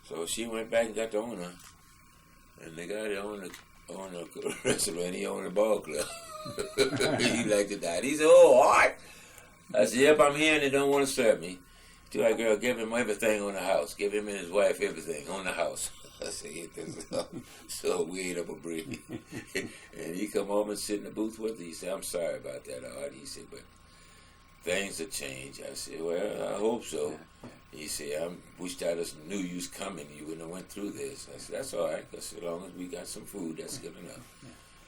So she went back and got the owner, and the guy that owned the restaurant, he owned the ball club. He liked to die. He said, "Oh, Art." I said, "Yep, I'm here, and they don't want to serve me." Tell that girl, give him everything on the house. Give him and his wife everything on the house. I said, "Get this up." So we ate up a bread. And he come home and sit in the booth with her. He said, "I'm sorry about that, Art." He said, "But things have changed." I said, "Well, I hope so." He said, "I wish I just knew you was coming. You wouldn't have went through this." I said, "That's all right, because as long as we got some food, that's good enough."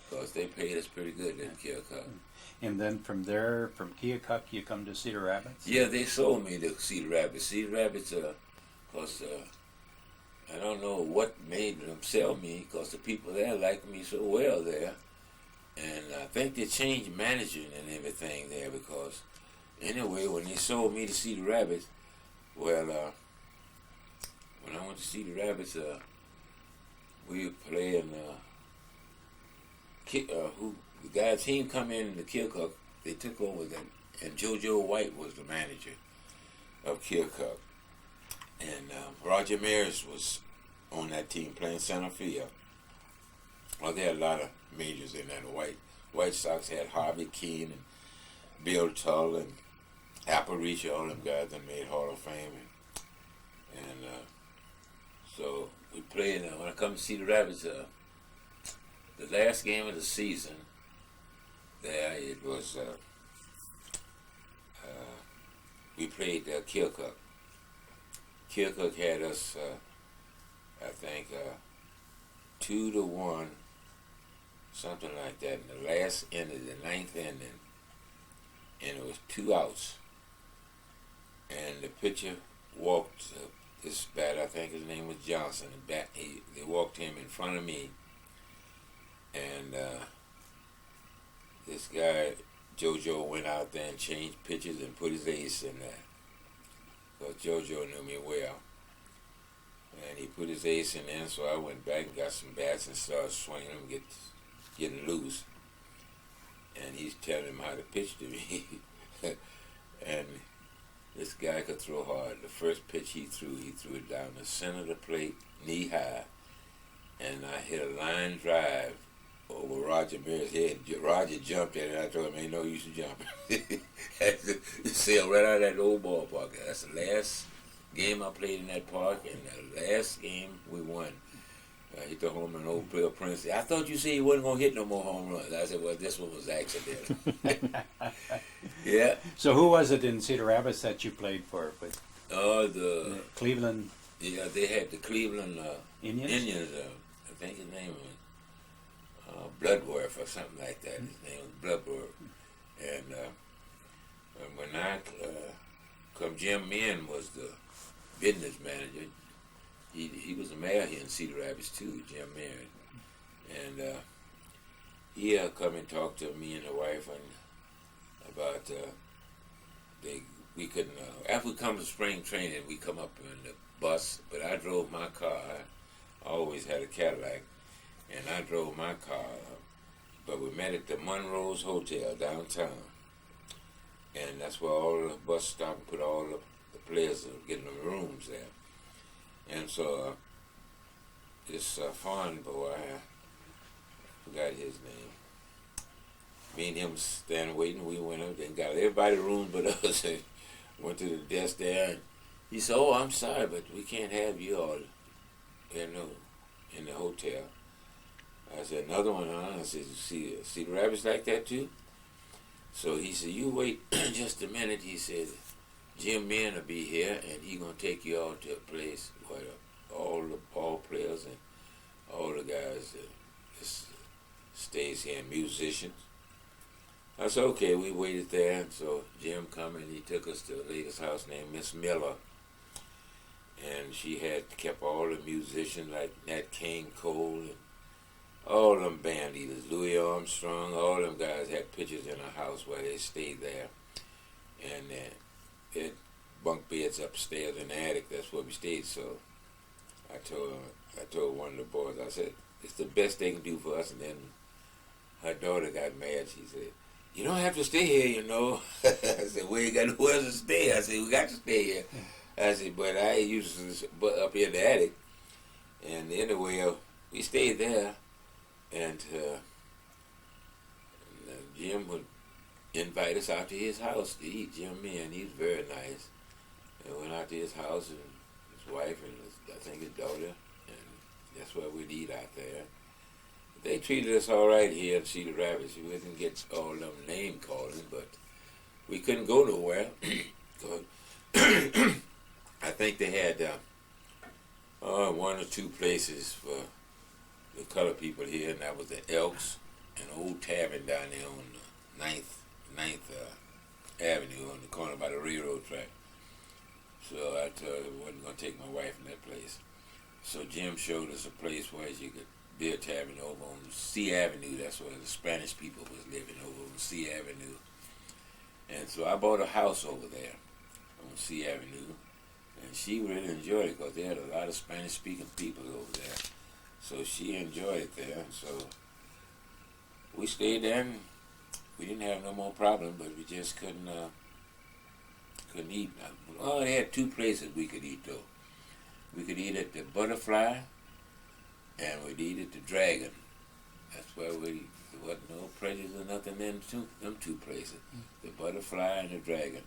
Because they paid us pretty good in Keokuk. And then from there, from Keokuk, you come to Cedar Rapids? Yeah, they sold me to Cedar Rapids. Cedar Rapids, because I don't know what made them sell me, because the people there liked me so well there. And I think they changed management and everything there, because anyway, when they sold me to Cedar Rapids, well, when I went to Cedar Rapids, we were playing. The guy's team come in the Keokuk. They took over then, and JoJo White was the manager of Keokuk, and Roger Maris was on that team playing center field. Well, they had a lot of majors in that. White Sox had Harvey Keene and Bill Tull and Apparicia, all them guys that made Hall of Fame, and so we played. When I come to Cedar Rapids, the last game of the season, there it was. We played Keokuk. Keokuk had us, I think, 2-1, something like that. In the last inning, the ninth inning, and it was 2 outs. And the pitcher walked this batter. I think his name was Johnson. They walked him in front of me, and this guy JoJo went out there and changed pitches and put his ace in there. Because JoJo knew me well. And he put his ace in there, so I went back and got some bats and started swinging them, getting loose. And he's telling him how to pitch to me. And this guy could throw hard. The first pitch he threw it down the center of the plate, knee high. And I hit a line drive over Roger Maris' head. Roger jumped at it. I told him, ain't no use to jump. It sailed right out of that old ballpark. That's the last game I played in that park, and the last game we won. I hit the home run. Old Bill Prince said, I thought you said you wasn't going to hit no more home runs. I said, well, this one was accidental. Yeah. So who was it in Cedar Rapids that you played for? With the Cleveland? Yeah, they had the Cleveland Indians? I think his name was Bloodworth or something like that. His name was Bloodworth. And when I Jim Minn was the business manager. He was the mayor here in Cedar Rapids too, Jim Minn. And he come and talk to me and the wife and about we couldn't after we come to spring training we come up in the bus, but I drove my car. I always had a Cadillac, and I drove my car. But we met at the Monroe's Hotel downtown, and that's where all the bus stopped and put all the players getting the rooms there. And so this foreign boy, I forgot his name. Me and him standing waiting. We went up and got everybody rooms but us. And went to the desk there, and he said, "Oh, I'm sorry, but we can't have you all in the hotel." I said, "Another one, huh?" I said, "See the rabbits like that too?" So he said, "You wait just a minute." He said, "Jim Minn will be here, and he gonna take you all to a place where all the ball players and all the guys just stays here, and musicians." I said, okay. We waited there, and so Jim come and he took us to a lady's house named Miss Miller, and she had kept all the musicians like Nat King Cole and all them band leaders, Louis Armstrong, all them guys had pictures in her house where they stayed there, and they had bunk beds upstairs in the attic. That's where we stayed. So I told one of the boys, I said, it's the best they can do for us. And then her daughter got mad. She said, "You don't have to stay here, you know." I said, "We ain't got nowhere to stay." I said, "We got to stay here." I said, "But I used to up in the attic." And anyway, we stayed there, and Jim would invite us out to his house to eat. Jim Minn, he was very nice. And went out to his house and his wife and I think his daughter, and that's where we'd eat out there. They treated us all right here in Cedar Rapids. We didn't get all them name calling, but we couldn't go nowhere. I think they had one or two places for the colored people here, and that was the Elks, an old tavern down there on the 9th Avenue on the corner by the railroad track. So I told him I wasn't going to take my wife in that place. So Jim showed us a place where you could be a tavern over on C Avenue. That's where the Spanish people was living, over on C Avenue. And so I bought a house over there on C Avenue, and she really enjoyed it because they had a lot of Spanish-speaking people over there. So she enjoyed it there. So we stayed there, and we didn't have no more problem, but we just couldn't eat. Oh, they had two places we could eat though. We could eat at the Butterfly, and we'd eat at the Dragon. That's where there wasn't no prejudice or nothing in them two places, the Butterfly and the Dragon.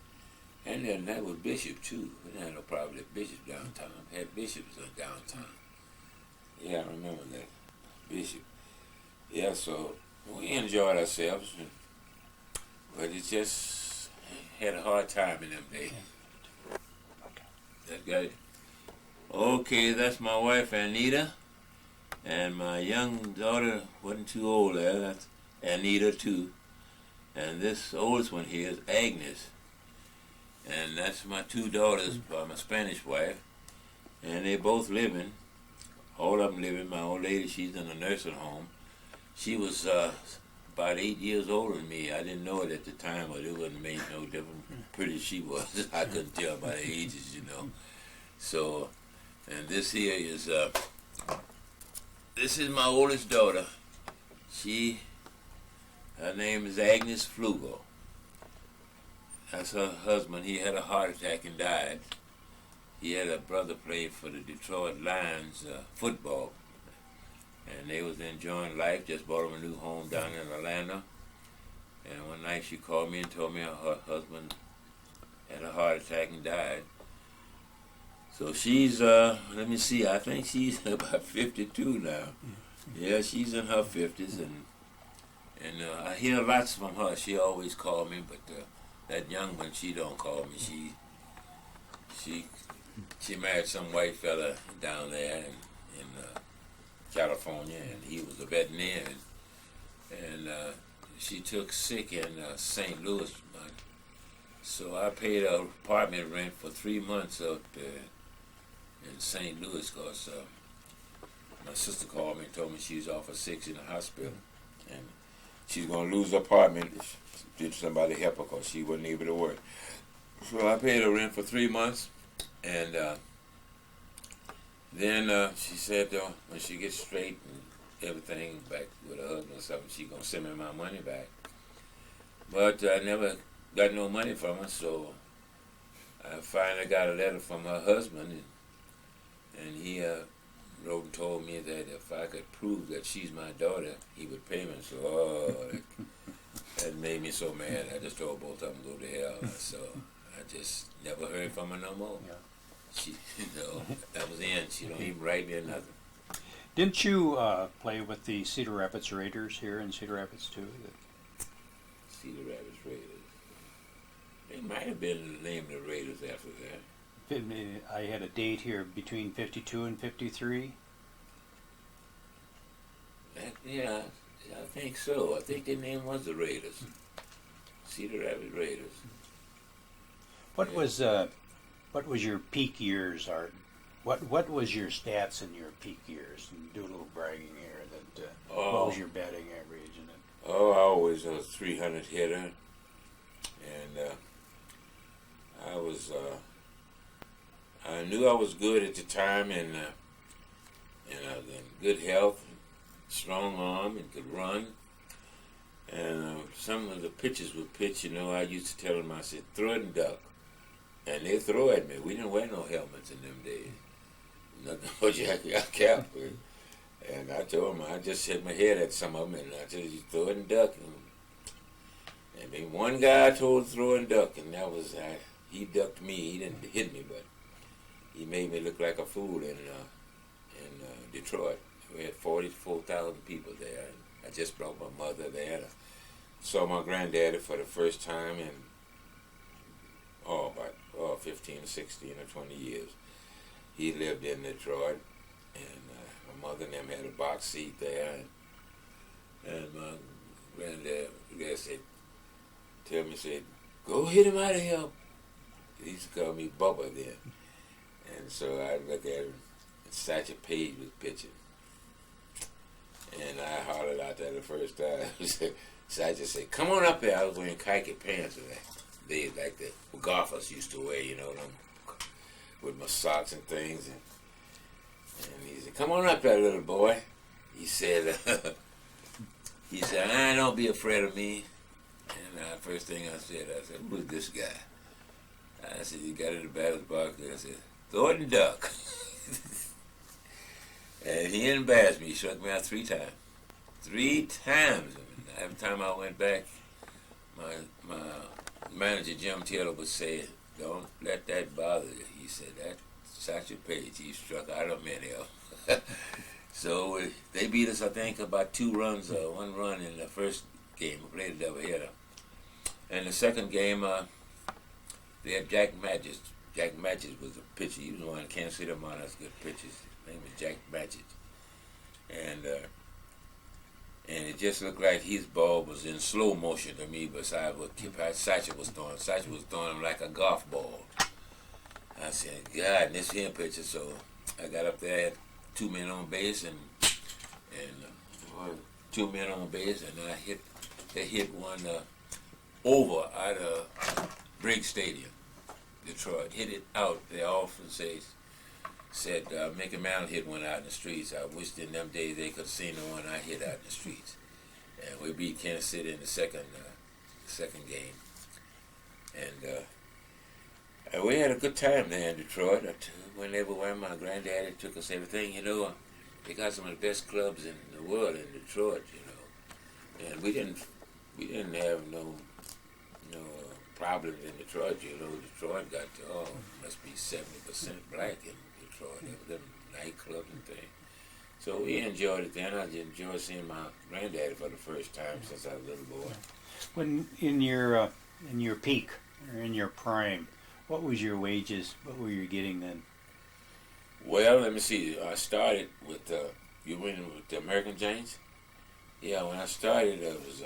And then that was Bishop too. We didn't have no problem at Bishop downtown. Had Bishops downtown. Yeah, I remember that. Bishop. Yeah, so we enjoyed ourselves, but it just had a hard time in them days. That got it. Okay, that's my wife Anita, and my young daughter wasn't too old there. That's Anita too, and this oldest one here is Agnes, and that's my two daughters by my Spanish wife, and they both living. All of them living. My old lady, she's in a nursing home. She was about 8 years older than me. I didn't know it at the time, but it wouldn't make no difference. Pretty she was. I couldn't tell by the ages, you know. So, and this here is this is my oldest daughter. Her name is Agnes Flugel. That's her husband. He had a heart attack and died. He had a brother played for the Detroit Lions football, and they was enjoying life. Just bought him a new home down in Atlanta. And one night she called me and told me her husband had a heart attack and died. So she's, let me see, I think she's about 52 now. Yeah, she's in her 50s, and I hear lots from her. She always called me, but that young one, she don't call me. She married some white fella down there in California, and he was a veterinarian. And she took sick in St. Louis, so I paid her apartment rent for 3 months up there in St. Louis because my sister called me and told me she was off of 6 in the hospital, and she's going to lose her apartment if did somebody help her because she wasn't able to work. So I paid her rent for 3 months, and then she said when she gets straight and everything back with her husband or something, she's going to send me my money back. But I never got no money from her, so I finally got a letter from her husband, and he wrote and told me that if I could prove that she's my daughter, he would pay me. So, that made me so mad. I just told both of them to go to hell. So I just never heard from her no more. Yeah. She, that was the end. She don't even write me or nothing. Didn't you play with the Cedar Rapids Raiders here in Cedar Rapids too? Cedar Rapids Raiders. They might have been named the Raiders after that. I had a date here between 52 and 53. Yeah, I think so. I think their name was the Raiders. Cedar Rapids Raiders. What was your peak years, Art? What was your stats in your peak years? And do a little bragging here. What was your batting average in it? Oh, I always was a 300 hitter, and I knew I was good at the time, and I was in good health, strong arm, and could run. And some of the pitchers would pitch, I used to tell them, I said, throw it and duck. And they'd throw at me. We didn't wear no helmets in them days. Nothing but your cap. And I told them, I just hit my head at some of them, and I said, you throw it and duck. And then one guy I told to throw and duck, and that was, he ducked me. He didn't hit me, but he made me look like a fool in Detroit. We had 44,000 people there. And I just brought my mother there. I saw my granddaddy for the first time in about 15, 16, or 20 years. He lived in Detroit, and my mother and them had a box seat there. And my granddad said, go hit him out of here. He used to call me Bubba then. And so I looked at him, and Satchel Paige was pitching. And I hollered out there the first time. Satchel said, come on up here. I was wearing khaki pants today. they like the golfers used to wear, you know, them with my socks and things. And he said, "Come on up there, little boy." He said, "Don't be afraid of me." And first thing I said, "Who's this guy?" I said, "He got in the batter's box." I said, "Thornton Duck." And he embarrassed me. He struck me out 3 times. 3 times. Every time I went back, my manager, Jim Taylor, would say, "Don't let that bother you." He said, "That's Satchel Paige. He struck out of many of them." So they beat us, I think, about 2 runs, 1 run in the first game. We played a doubleheader. And the second game, they had Jack Matches. Jack Matches was a pitcher. He was one of Kansas City Monarchs' good pitchers. His name was Jack Matches. And it just looked like his ball was in slow motion to me besides what Satchel was throwing. Satchel was throwing him like a golf ball. I said, "God," and this here pitcher. So I got up there, had 2 men on base, and 2 men on base, and they hit one over out of Briggs Stadium, Detroit. Hit it out. They often said Mickey Mantle hit one out in the streets. I wished in them days they could have seen the one I hit out in the streets. And we beat Kansas City in the second game. And we had a good time there in Detroit. Whenever my granddaddy took us everything, you know, they got some of the best clubs in the world in Detroit, you know. And we didn't have no problems in Detroit, you know. Detroit got must be 70% black in Detroit. Them nightclubs and things. So we enjoyed it then. I enjoyed seeing my granddaddy for the first time since I was a little boy. When in your peak or in your prime, what was your wages? What were you getting then? Well, let me see. I started with you went with the American Giants. Yeah, when I started, it was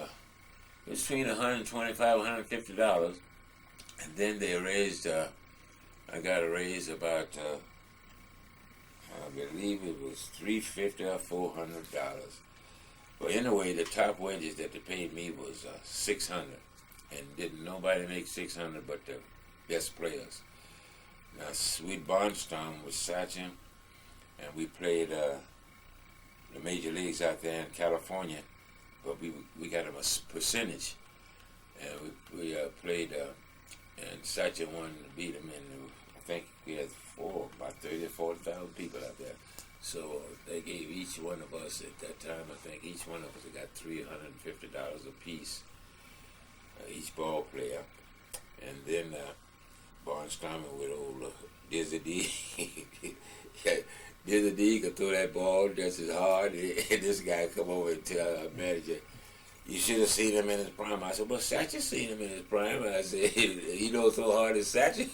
between $125, $150, and then they raised. I got a raise about. I believe it was $350 or $400. But anyway, the top wages that they paid me was $600, and didn't nobody make $600 but the best players. Now, Sweet Barnstorm was Satchel, and we played the major leagues out there in California, but we got a percentage, and we played, and Satchel won to beat him, and I think we had about 30,000 or 40,000 people out there. So they gave each one of us at that time, I think each one of us got $350 a piece, each ball player. And then Barnstormer with old Dizzy D. Dizzy D could throw that ball just as hard. And this guy come over and tell our manager, "You should have seen him in his prime." I said, "Well, Satchel seen him in his prime." I said, "He don't throw hard as Satchel."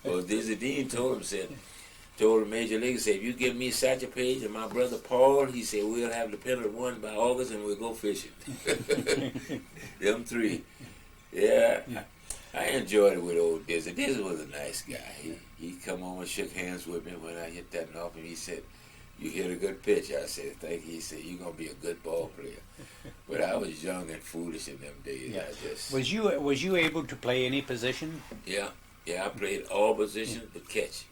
Well, Dizzy Dean told the major league, said, "If you give me Satchel Paige and my brother Paul," he said, "we'll have the pennant won by August and we'll go fishing." Them 3. Yeah. I enjoyed it with old Dizzy. Dizzy was a nice guy. He come over and shook hands with me when I hit that off, and he said, "You hit a good pitch." I said, "Thank you." He said, "You're going to be a good ball player." But I was young and foolish in them days. Yeah. Was you able to play any position? Yeah, I played all positions but catch.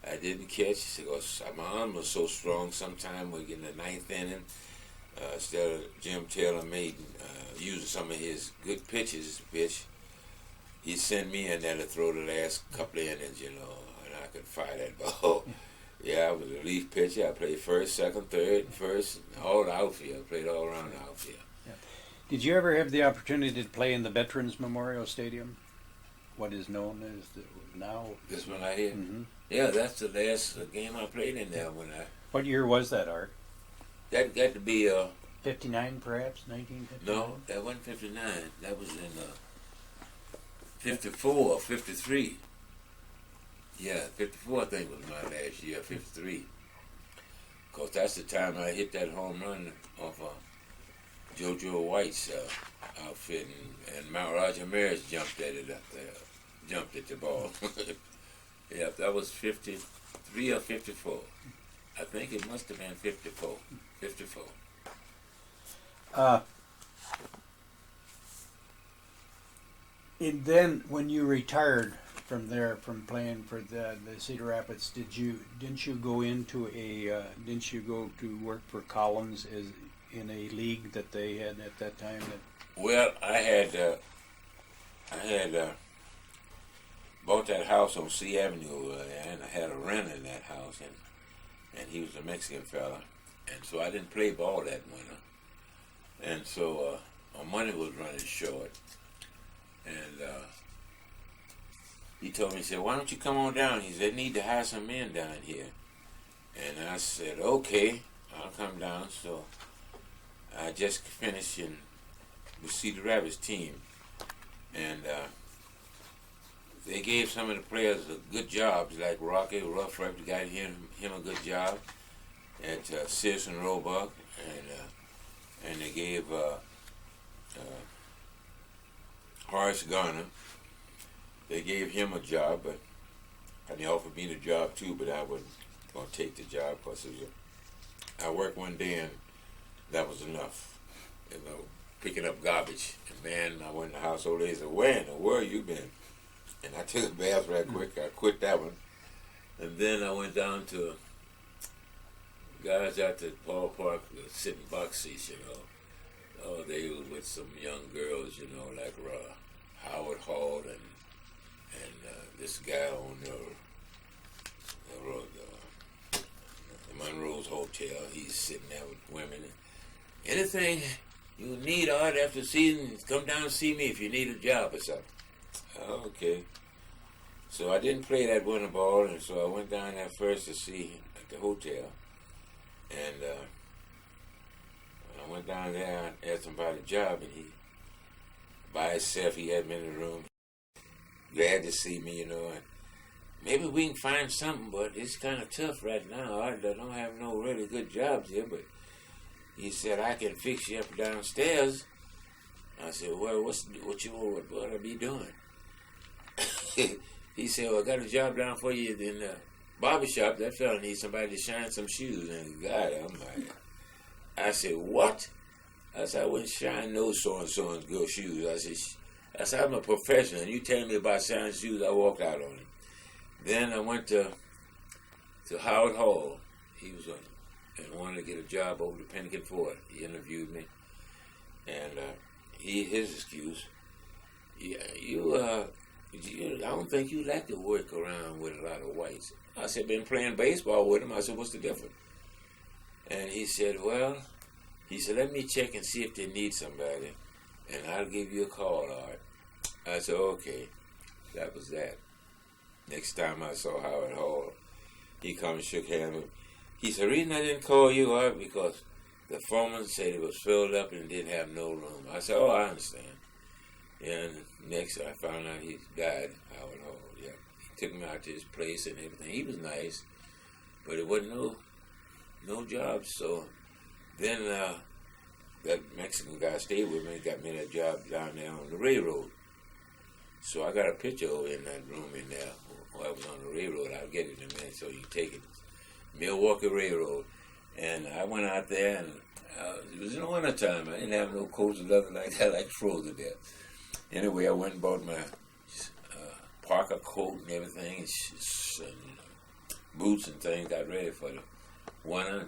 I didn't catch because my arm was so strong. Sometime we get in the 9th inning, instead of Jim Taylor using some of his good pitches to pitch, he'd send me in there to throw the last couple of innings, you know, and I could fire that ball. Yeah, I was a relief pitcher. I played first, second, third, first, all the outfield. I played all around the outfield. Yeah. Did you ever have the opportunity to play in the Veterans Memorial Stadium? What is known as now? This one right here? Mm-hmm. Yeah, that's the last game I played in there. What year was that, Art? That got to be 59, perhaps? 1959? No, that wasn't 59. That was in 54 or 53. Yeah, 54 I think was my last year, 53. Because that's the time I hit that home run off JoJo White's outfit, and Mount Roger Maris jumped at it up there, jumped at the ball. Yeah, that was 53 or 54. I think it must have been 54. 54. And then when you retired from there, from playing for the Cedar Rapids, didn't you go to work for Collins as in a league that they had at that time? Well, I had bought that house on C Avenue, and I had a renter in that house, and he was a Mexican fella, and so I didn't play ball that winter, and so my money was running short, and he told me, he said, "Why don't you come on down?" He said, "They need to hire some men down here," and I said, "Okay, I'll come down." So I just finished in the Cedar Rapids team, and they gave some of the players good jobs, like Rocky Ruffrup got him a good job at Sears and Roebuck, and they gave Horace Garner. They gave him a job, and they offered me the job too, but I wasn't going to take the job because I worked one day and that was enough, picking up garbage. And man, I went in the house old lady said, "Where in the world you been?" And I took a bath right quick. I quit that one. And then I went down to guys out the ballpark sitting box seats, Oh, they was with some young girls, like Howard Hall and this guy on the Monroe's Hotel. He's sitting there with women. Anything you need, Art, after season, come down and see me if you need a job or something. Okay. So I didn't play that winter ball, and so I went down there first to see him at the hotel. And I went down there and asked him about a job, and he, by himself, he had me in the room. Glad to see me, and maybe we can find something, but it's kind of tough right now. I don't have no really good jobs here, but he said, "I can fix you up downstairs." I said, "Well, what I be doing?" He said, "Well, I got a job down for you in the barbershop. That fella needs somebody to shine some shoes." And God, I said, "What?" I said, "I wouldn't shine no so-and-so girl shoes." I said, "I'm a professional, and you telling me about shining shoes?" I walked out on him. Then I went to Howard Hall. He was and wanted to get a job over to Pennington Ford. He interviewed me, and his excuse, I don't think you like to work around with a lot of whites. I said, "Been playing baseball with them." I said, "What's the difference?" And he said, "Let me check and see if they need somebody, and I'll give you a call, Art." I said, "Okay." That was that. Next time I saw Howard Hall, he come and shook hands with me. He said, "The reason I didn't call you, Art, because the foreman said it was filled up and didn't have no room." I said, "Oh, I understand." And next I found out he died, Howard Hall. Yeah, he took me out to his place and everything. He was nice, but it wasn't no job. So then that Mexican guy stayed with me and got me that job down there on the railroad. So I got a picture over in that room in there while I was on the railroad. I'll get it in a minute so you can take it. Milwaukee Railroad. And I went out there, and it was in the wintertime. I didn't have no coats or nothing like that. I froze to death. Anyway, I went and bought my parka coat and everything, and boots and things, got ready for the winter.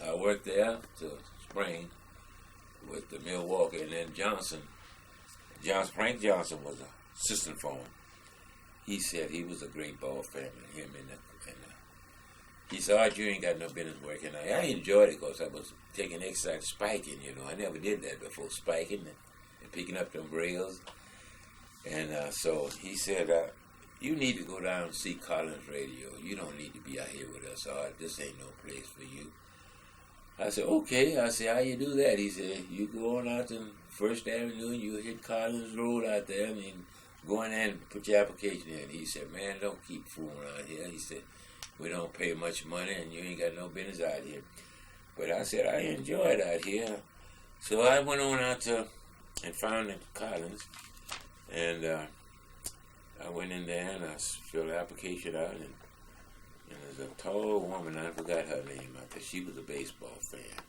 I worked there till spring with the Milwaukee, and then Frank Johnson was an assistant foreman. He said he was a great ball fan, him and he said, "Art, you ain't got no business working." I enjoyed it because I was taking exercise spiking, I never did that before, spiking and picking up them rails. And so he said, "You need to go down and see Collins Radio. You don't need to be out here with us, Art. This ain't no place for you." I said, "Okay." I said, "How you do that?" He said, "You go on out to First Avenue and you hit Collins Road out there and you go in there and put your application in." He said, "Man, don't keep fooling around here." He said, "We don't pay much money and you ain't got no business out here." But I said, "I enjoy it out here." So I went on out and found Collins, and I went in there and I filled the application out, and there's a tall woman, I forgot her name, because she was a baseball fan.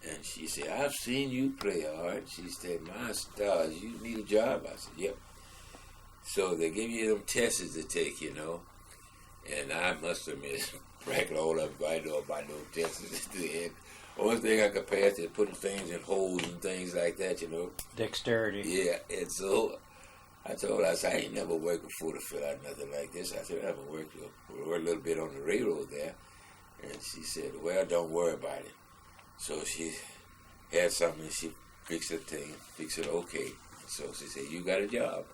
And she said, "I've seen you play, Art." She said, "My stars, you need a job?" I said, "Yep." So they give you them tests to take, and I must admit, practically all of them, I know about no tests to the end. Only thing I could pass is putting things in holes and things like that, Dexterity. Yeah, and so I told her, I said, I ain't never worked with foot or fill out, nothing like this. I said, I haven't worked a little bit on the railroad there. And she said, well, don't worry about it. So she had something, she fixed the thing, fixed it okay. So she said, you got a job.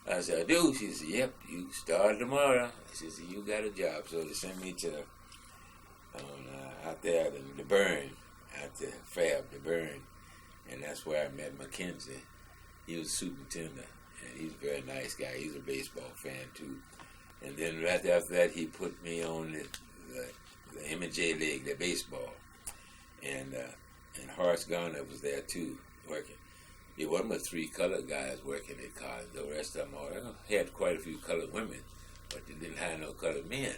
I said, I do. She said, yep, you start tomorrow. She said, you got a job. So they sent me to, out there in the burn, out there, Fab, the burn. And that's where I met Mackenzie. He was a superintendent, and he's a very nice guy. He's a baseball fan, too. And then right after that, he put me on the M&J League, the baseball. And Horace Garner was there, too, working. It wasn't but 3 colored guys working at college. The rest of them all had quite a few colored women, but they didn't have no colored men.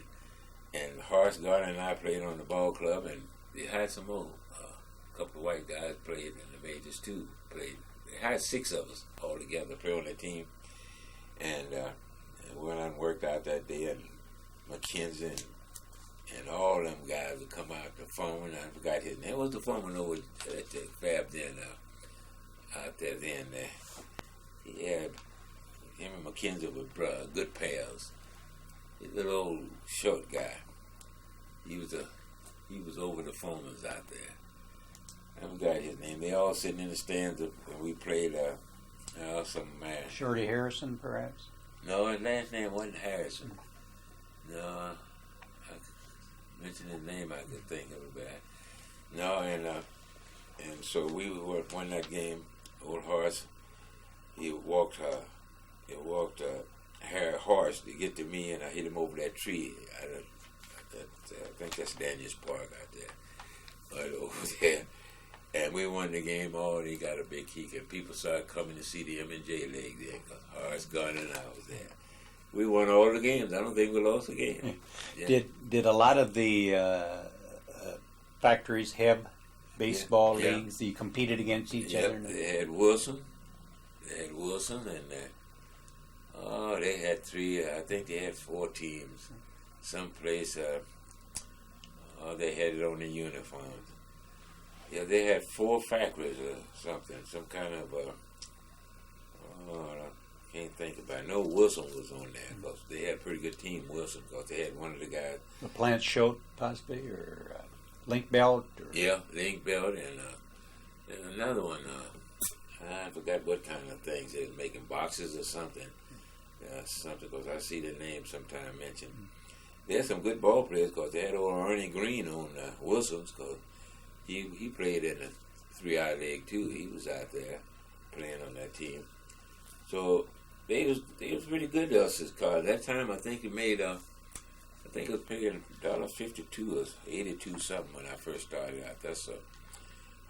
And Horace Garner and I played on the ball club, and they had some more. A couple of white guys played in the majors, too. They had 6 of us all together play on the team. And we went out and worked out that day, and Mackenzie and all them guys would come out the phone. I forgot his name. What was the foreman over at the Fab then? Out there then. He had him and Mackenzie were good pals. He's a little old short guy. He was over the foreman's out there. I forgot his name. They all sitting in the stands when we played some man. Shorty Harrison, perhaps? No, his last name wasn't Harrison. No, I mention his name, I could think of it back. No, and so we won that game. Old Horace, he walked horse to get to me, and I hit him over that tree. I think that's Daniels Park out there, but over there. And we won the game all, and he got a big kick, and people started coming to see the M&J League there, because Horace Garner and I was there. We won all the games. I don't think we lost a game. Yeah. Did a lot of the factories have baseball leagues? You competed against each other? They had Wilson. And they had 3. I think they had 4 teams. Someplace they had it on the uniforms. Yeah, they had 4 factories or something. Some kind of I can't think about it. No, Wilson was on there because they had a pretty good team, Wilson, because they had one of the guys. The Plant Schott, possibly, or Link Belt? Or... Yeah, Link Belt, and another one. I forgot what kind of things. They was making boxes or something. Something, because I see the name sometime mentioned. They had some good ball players because they had old Ernie Green on Wilson's, because he played in the 3-eye league too. He was out there playing on that team. So they was pretty good to us as college. That time I think it made I think it was paying $1.52 or 82 something when I first started out there. So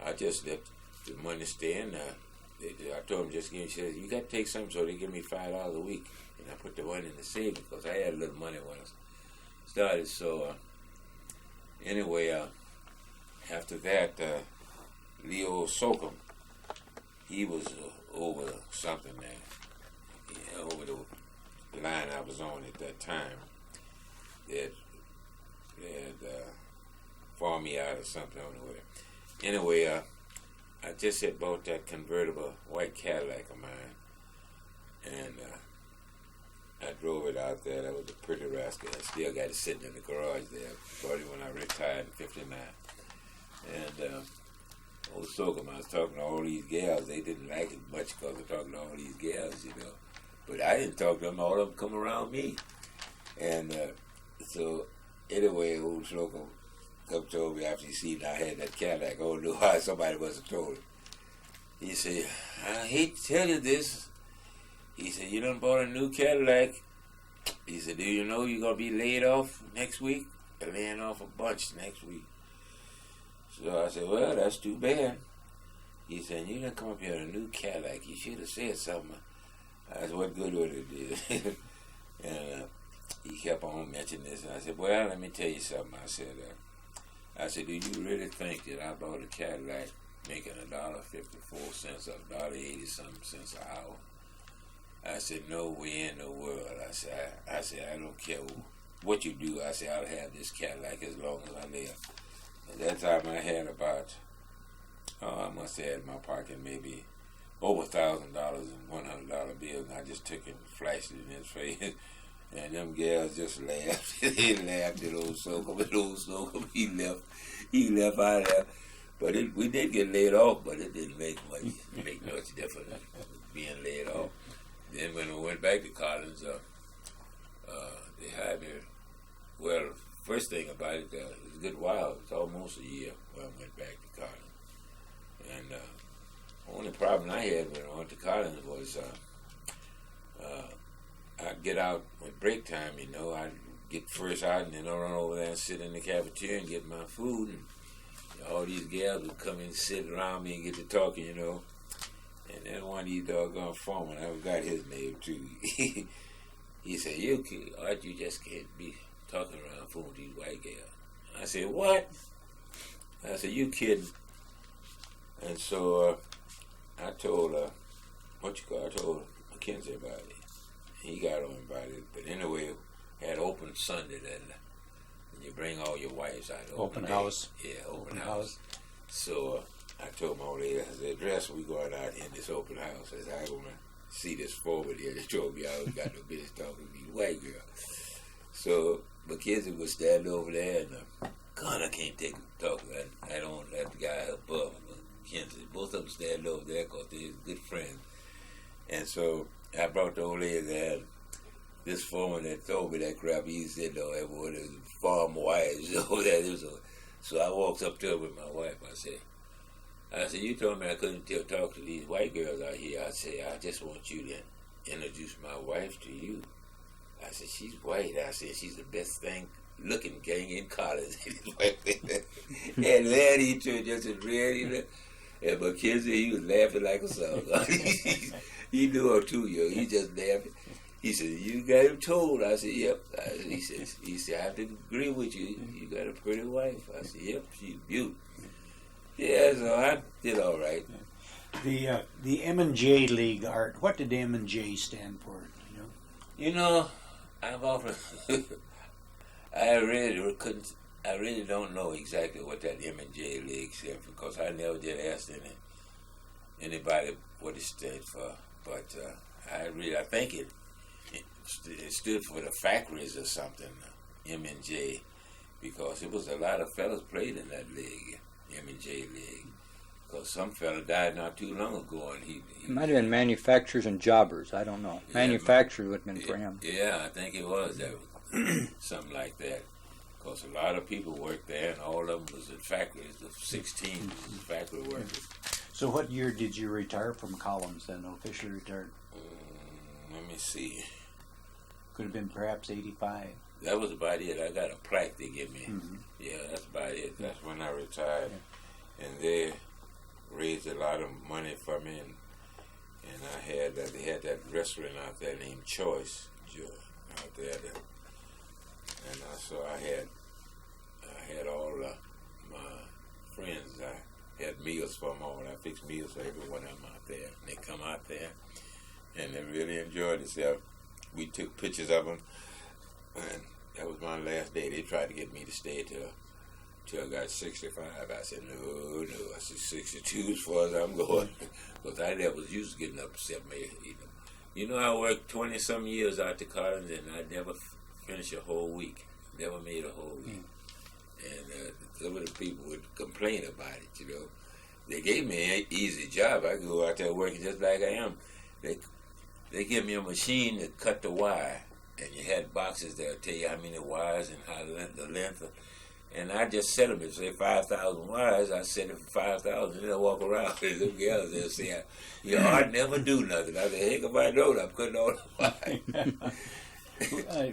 I just let the money stand. I told them just give me. She said, you got to take something, so they give me $5 a week, and I put the money in the savings because I had a little money when I started. So anyway, after that, Leo Sokum, he was over something there. Yeah, over the line I was on at that time. They had farmed me out or something. Anyway, I just had bought that convertible white Cadillac of mine, and I drove it out there. That was a pretty rascal. I still got it sitting in the garage there. Bought it when I retired in '59. And old Sokum, I was talking to all these gals. They didn't like it much because I was talking to all these gals, But I didn't talk to them. All of them come around me. And so anyway, old Sokum come told me after he seen I had that Cadillac. Oh, no, how somebody must have told him. He said, I hate to tell you this. He said, you done bought a new Cadillac. He said, do you know you're going to be laid off next week? They're laying off a bunch next week. So I said, well, that's too bad. He said, you done come up here in a new Cadillac. You should have said something. I said, what good would it do? And he kept on mentioning this. And I said, well, let me tell you something. I said, do you really think that I bought a Cadillac making $1.54 or $1.80 something cents an hour? I said, no way in the world. I said, I don't care what you do. I said, I'll have this Cadillac as long as I live. At that time, I had about, I must have had in my pocket maybe over $1,000 in $100 bills, and I just took it and flashed it in his face. And them gals just laughed. They laughed at old Slocum. He left out there. But we did get laid off, but it didn't make much difference being laid off. Then when we went back to college, they hired me. Well, first thing about it, it was a good while. It was almost a year when I went back to college. And the only problem I had when I went to college was I'd get out with break time, I'd get first out and then I'd run over there and sit in the cafeteria and get my food. And all these gals would come and sit around me and get to talking, And then one of these doggone foremen, I forgot his name too. He said, you just can't be talking around fooling these white gals. I said, what? I said, you kidding? And so I told Mackenzie about it. He got on about it, but anyway, had open Sunday then. You bring all your wives out. Open house. Yeah, open house. So I told my old lady, I said, dress, we going out in this open house. I said, I want to see this forward here. They told me I was got no business talking to these white girls. So Mackenzie was standing over there, and God, I can't take him talking. I don't let the guy above Mackenzie. Both of them standing over there because they're good friends. And so I brought the old lady there. This foreman that told me that crap, he said, no, everyone is farm wives over there. So I walked up to her with my wife. I said, you told me I couldn't talk to these white girls out here. I said, I just want you to introduce my wife to you. I said, she's white. I said, she's the best thing looking gang in college. And then he turned just as red. And Mackenzie, he was laughing like a song. He knew her too, He just laughed. He said, you got him told. I said, yep. He said, I have to agree with you. You got a pretty wife. I said, yep, she's beautiful. Yeah, so I did all right. The M&J League, Art, what did M&J stand for? I've often, I really don't know exactly what that M&J League stands for because I never did ask anybody what it stood for. But I think it stood for the factories or something, M&J, because it was a lot of fellas played in that league, M&J League. Because some fella died not too long ago, and he might have been manufacturers and jobbers. I don't know. Manufacturers would have been for him. Yeah, I think it was something like that. Because a lot of people worked there, and all of them was in factories. The 16 was factory workers. So what year did you retire from Collins then, officially retired? Let me see. Could have been perhaps 85. That was about it. I got a plaque they give me. Mm-hmm. Yeah, that's about it. That's when I retired. Yeah. And they raised a lot of money for me. And they had that restaurant out there named Choice out there. And so I had all my friends. I had meals for them all. I fixed meals for every one of them out there. And they come out there, and they really enjoyed themselves. We took pictures of them, and that was my last day. They tried to get me to stay till I got 65. I said, no. I said, 62 as far as I'm going. Because I never was used to getting up at 7 a.m. I worked 20-some years out to college, and I never finished a whole week. Never made a whole week. And some of the people would complain about it, They gave me an easy job. I could go out there working just like I am. They give me a machine to cut the wire, and you had boxes that would tell you how many wires and how the length. And I just set them. If say 5,000 wires, I set it for 5,000, and then I walk around. And them girls, they'll say, I'd never do nothing. I said, heck if I know I'm cutting all the wires.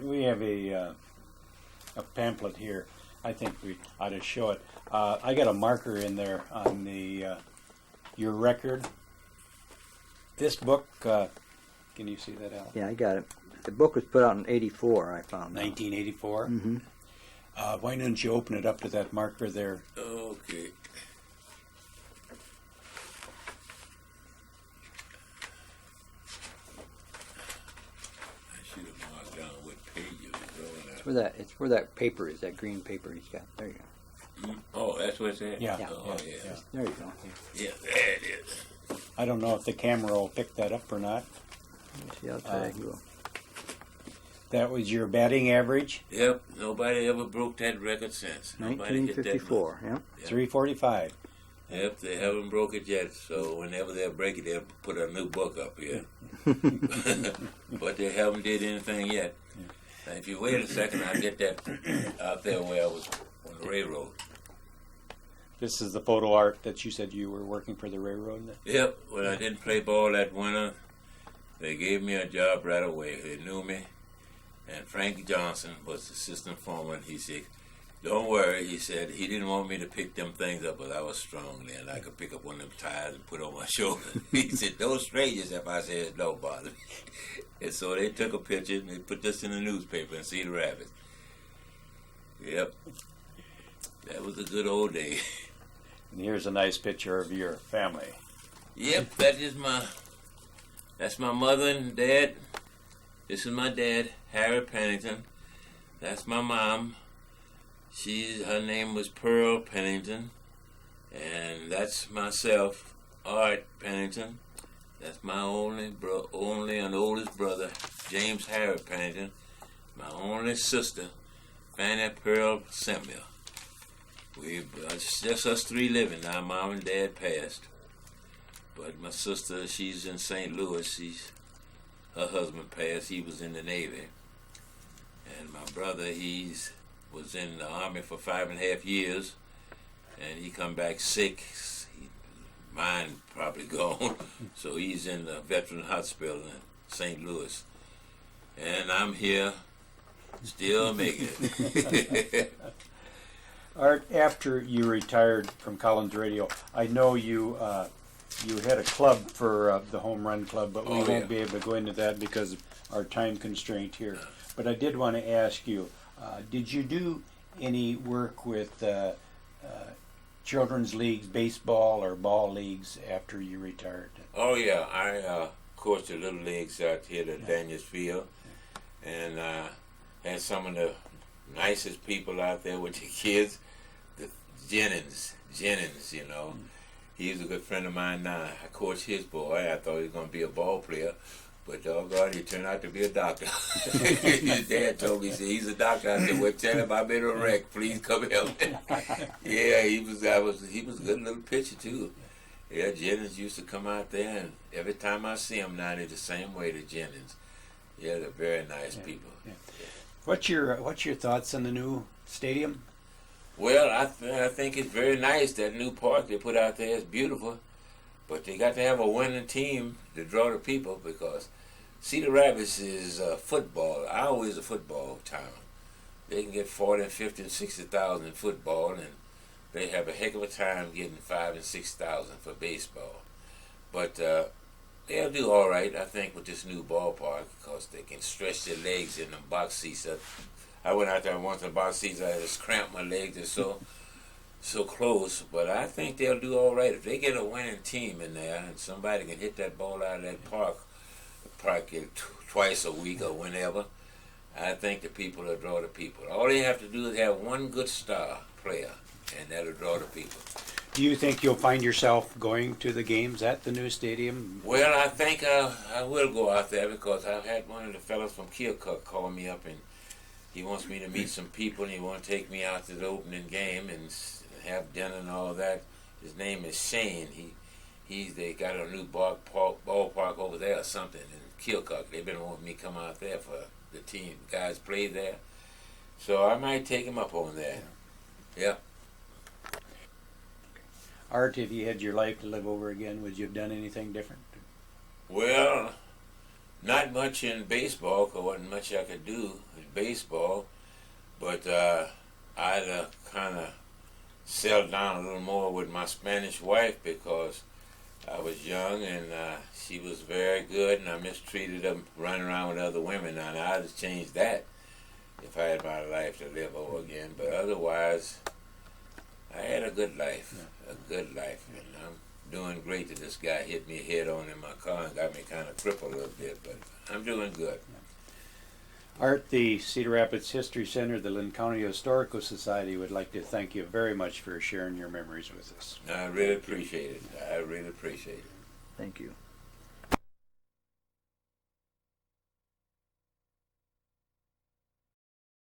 We have a pamphlet here. I think we ought to show it. I got a marker in there on your record. This book, can you see that, Al? Yeah, I got it. The book was put out in 84, I found. 1984? Mm-hmm. Why don't you open it up to that marker there? Okay. It's where that paper is. That green paper he's got. There you go. Oh, that's what it's at? Yeah. Oh, yeah. There you go. Yeah, there it is. I don't know if the camera will pick that up or not. Let me see. I'll try. You will. That was your batting average? Yep, nobody ever broke that record since. Nobody hit that 1954. Yep. 345. Yep, they haven't broke it yet, so whenever they break it, they'll put a new book up here. But they haven't did anything yet. Now, if you wait a second, I'll get that out there where I was on the railroad. This is the photo art that you said you were working for the railroad? Yep, when I didn't play ball that winter, they gave me a job right away. They knew me, and Frank Johnson was the assistant foreman. He said, "Don't worry," he said. He didn't want me to pick them things up, but I was strong then. I could pick up one of them tires and put on my shoulder. He said, "Those strangers," if I said, "Don't bother me." And so they took a picture and they put this in the newspaper in Cedar Rapids. Yep. That was a good old day. And here's a nice picture of your family. Yep, that's my mother and dad. This is my dad, Harry Pennington. That's my mom. Her name was Pearl Pennington. And that's myself, Art Pennington. That's my only and oldest brother, James Harry Pennington. My only sister, Fanny Pearl Samuel. It's just us three living now. Mom and Dad passed. But my sister, she's in St. Louis. Her husband passed. He was in the Navy. And my brother, was in the Army for 5.5 years. And he come back sick. Mine probably gone. So he's in the Veteran Hospital in St. Louis. And I'm here, still making it. Art, after you retired from Collins Radio, I know you had a club for the Home Run Club, but we won't be able to go into that because of our time constraint here. But I did want to ask you, did you do any work with children's leagues, baseball or ball leagues after you retired? Oh, yeah. I coached the little leagues out here at Daniels Field. And had some of the nicest people out there with the kids. Jennings, you know. He was a good friend of mine now. I coached his boy. I thought he was going to be a ball player. But doggone, he turned out to be a doctor. His dad told me, he said, "He's a doctor." I said, "Well, tell him I've been a wreck. Please come help me." Yeah, he was a good little pitcher, too. Yeah, Jennings used to come out there, and every time I see him now, they're the same way to Jennings. Yeah, they're very nice people. Yeah. What's your thoughts on the new stadium? Well, I think it's very nice. That new park they put out there is beautiful, but they got to have a winning team to draw the people because Cedar Rapids is football. Always a football town. They can get 40, 50, and 60,000 in football, and they have a heck of a time getting 5,000 and 6,000 for baseball. But they'll do all right, I think, with this new ballpark because they can stretch their legs in the box seats. I went out there once in the box seats. I just cramped my legs. They're so close. But I think they'll do all right. If they get a winning team in there and somebody can hit that ball out of that park twice a week or whenever, I think the people will draw the people. All they have to do is have one good star player, and that'll draw the people. Do you think you'll find yourself going to the games at the new stadium? Well, I think I will go out there because I've had one of the fellows from Keokuk call me up, and he wants me to meet some people, and he wants to take me out to the opening game and have dinner and all that. His name is Shane. They got a new ballpark over there or something in Keokuk. They've been wanting me to come out there for the team. Guys play there. So I might take him up on that. Yeah. Art, if you had your life to live over again, would you have done anything different? Well, not much in baseball, because wasn't much I could do in baseball. But I'd kind of settled down a little more with my Spanish wife because I was young and she was very good, and I mistreated her running around with other women. Now I'd have changed that if I had my life to live over again. But otherwise, I had a good life, and I'm doing great that this guy hit me head on in my car and got me kind of crippled a little bit, but I'm doing good. Art, the Cedar Rapids History Center, the Linn County Historical Society would like to thank you very much for sharing your memories with us. I really appreciate it. I really appreciate it. Thank you.